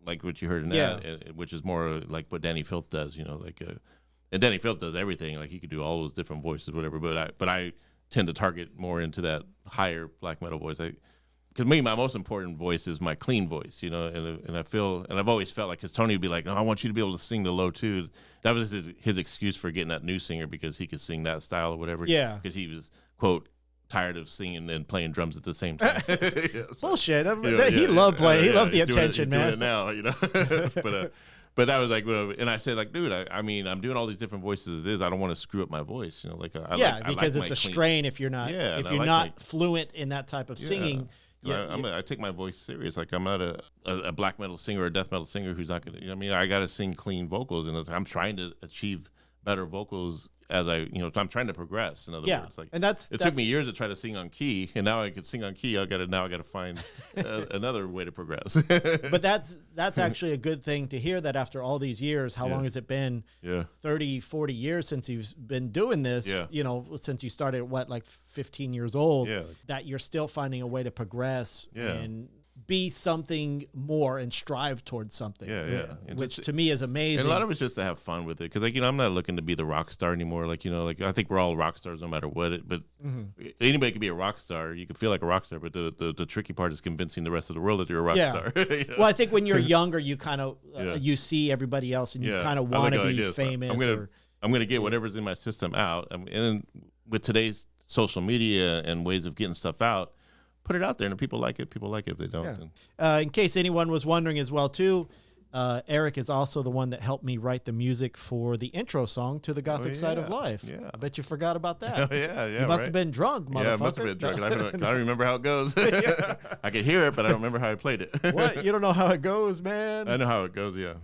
like what you heard in that, which is more like what Danny Filth does, and Danny Filth does everything. Like he could do all those different voices, whatever. But I tend to target more into that higher black metal voice. Because my most important voice is my clean voice, and I feel, and I've always felt like, because Tony would be like, no, I want you to be able to sing the low too. That was his excuse for getting that new singer, because he could sing that style or whatever. Yeah. Because he was, quote, tired of singing and playing drums at the same time. Bullshit. He loved playing. He loved the attention, man. Doing it now, But that was like, and I said, like, dude, I'm doing all these different voices as it is. I don't want to screw up my voice, because it's a strain if you're not fluent in that type of singing. I take my voice serious. Like I'm not a black metal singer or a death metal singer who's not gonna. I got to sing clean vocals, and I'm trying to achieve better vocals as I'm trying to progress. In other words, like, and it took me years to try to sing on key, and now I could sing on key. I got to find another way to progress. But that's actually a good thing to hear, that after all these years, how long has it been? 30, 40 years since you've been doing this, since you started at 15 years old, that you're still finding a way to progress and be something more and strive towards something. Which to me is amazing. And a lot of it's just to have fun with it, because I'm not looking to be the rock star anymore. I think we're all rock stars no matter what. But anybody can be a rock star. You can feel like a rock star, but the tricky part is convincing the rest of the world that you're a rock star. Well, I think when you're younger, you kind of you see everybody else, and you kind of want to be famous. I'm gonna get whatever's in my system out. And with today's social media and ways of getting stuff out, put it out there, and if people like it, people like it. If they don't, in case anyone was wondering as well too, Erik is also the one that helped me write the music for the intro song to the Gothic Side of Life. I bet you forgot about that. You must have been drunk, motherfucker. I must have been drunk. I don't remember how it goes. I could hear it, but I don't remember how I played it. What? You don't know how it goes, man? I know how it goes. Yeah.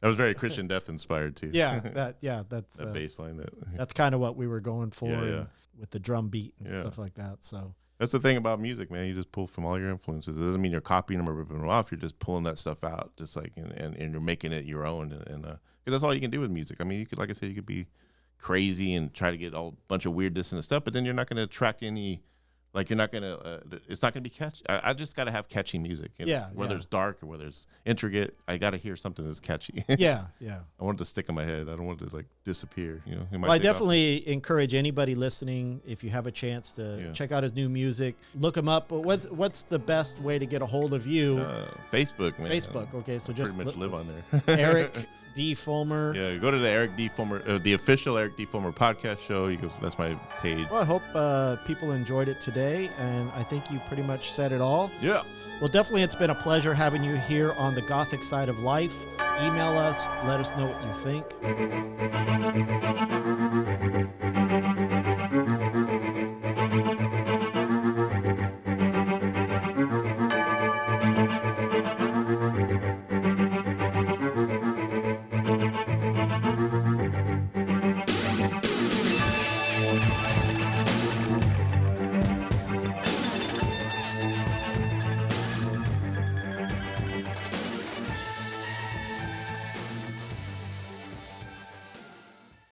That was very Christian Death inspired too. That's that bass line. That's kind of what we were going for. With the drum beat and stuff like that. So That's the thing about music, man. You just pull from all your influences. It doesn't mean you're copying them or ripping them off. You're just pulling that stuff out, just like and you're making it your own. And 'cause that's all you can do with music. I mean, you could, like I said, you could be crazy and try to get a bunch of weirdness and stuff, but then you're not going to attract any. Like you're not gonna, it's not gonna be catchy. I just gotta have catchy music. Whether it's dark or whether it's intricate, I gotta hear something that's catchy. Yeah. I want it to stick in my head. I don't want it to like disappear. You know. Well, I definitely encourage anybody listening, if you have a chance to check out his new music, look him up. But what's the best way to get a hold of you? Facebook, man. Facebook. Okay, so just pretty much live on there. Erik Dee Fullmer. Yeah, go to the Erik Dee Fullmer, the official Erik Dee Fullmer podcast show. That's my page. Well, I hope people enjoyed it today, and I think you pretty much said it all. Yeah. Well, definitely it's been a pleasure having you here on the Gothic Side of Life. Email us, let us know what you think.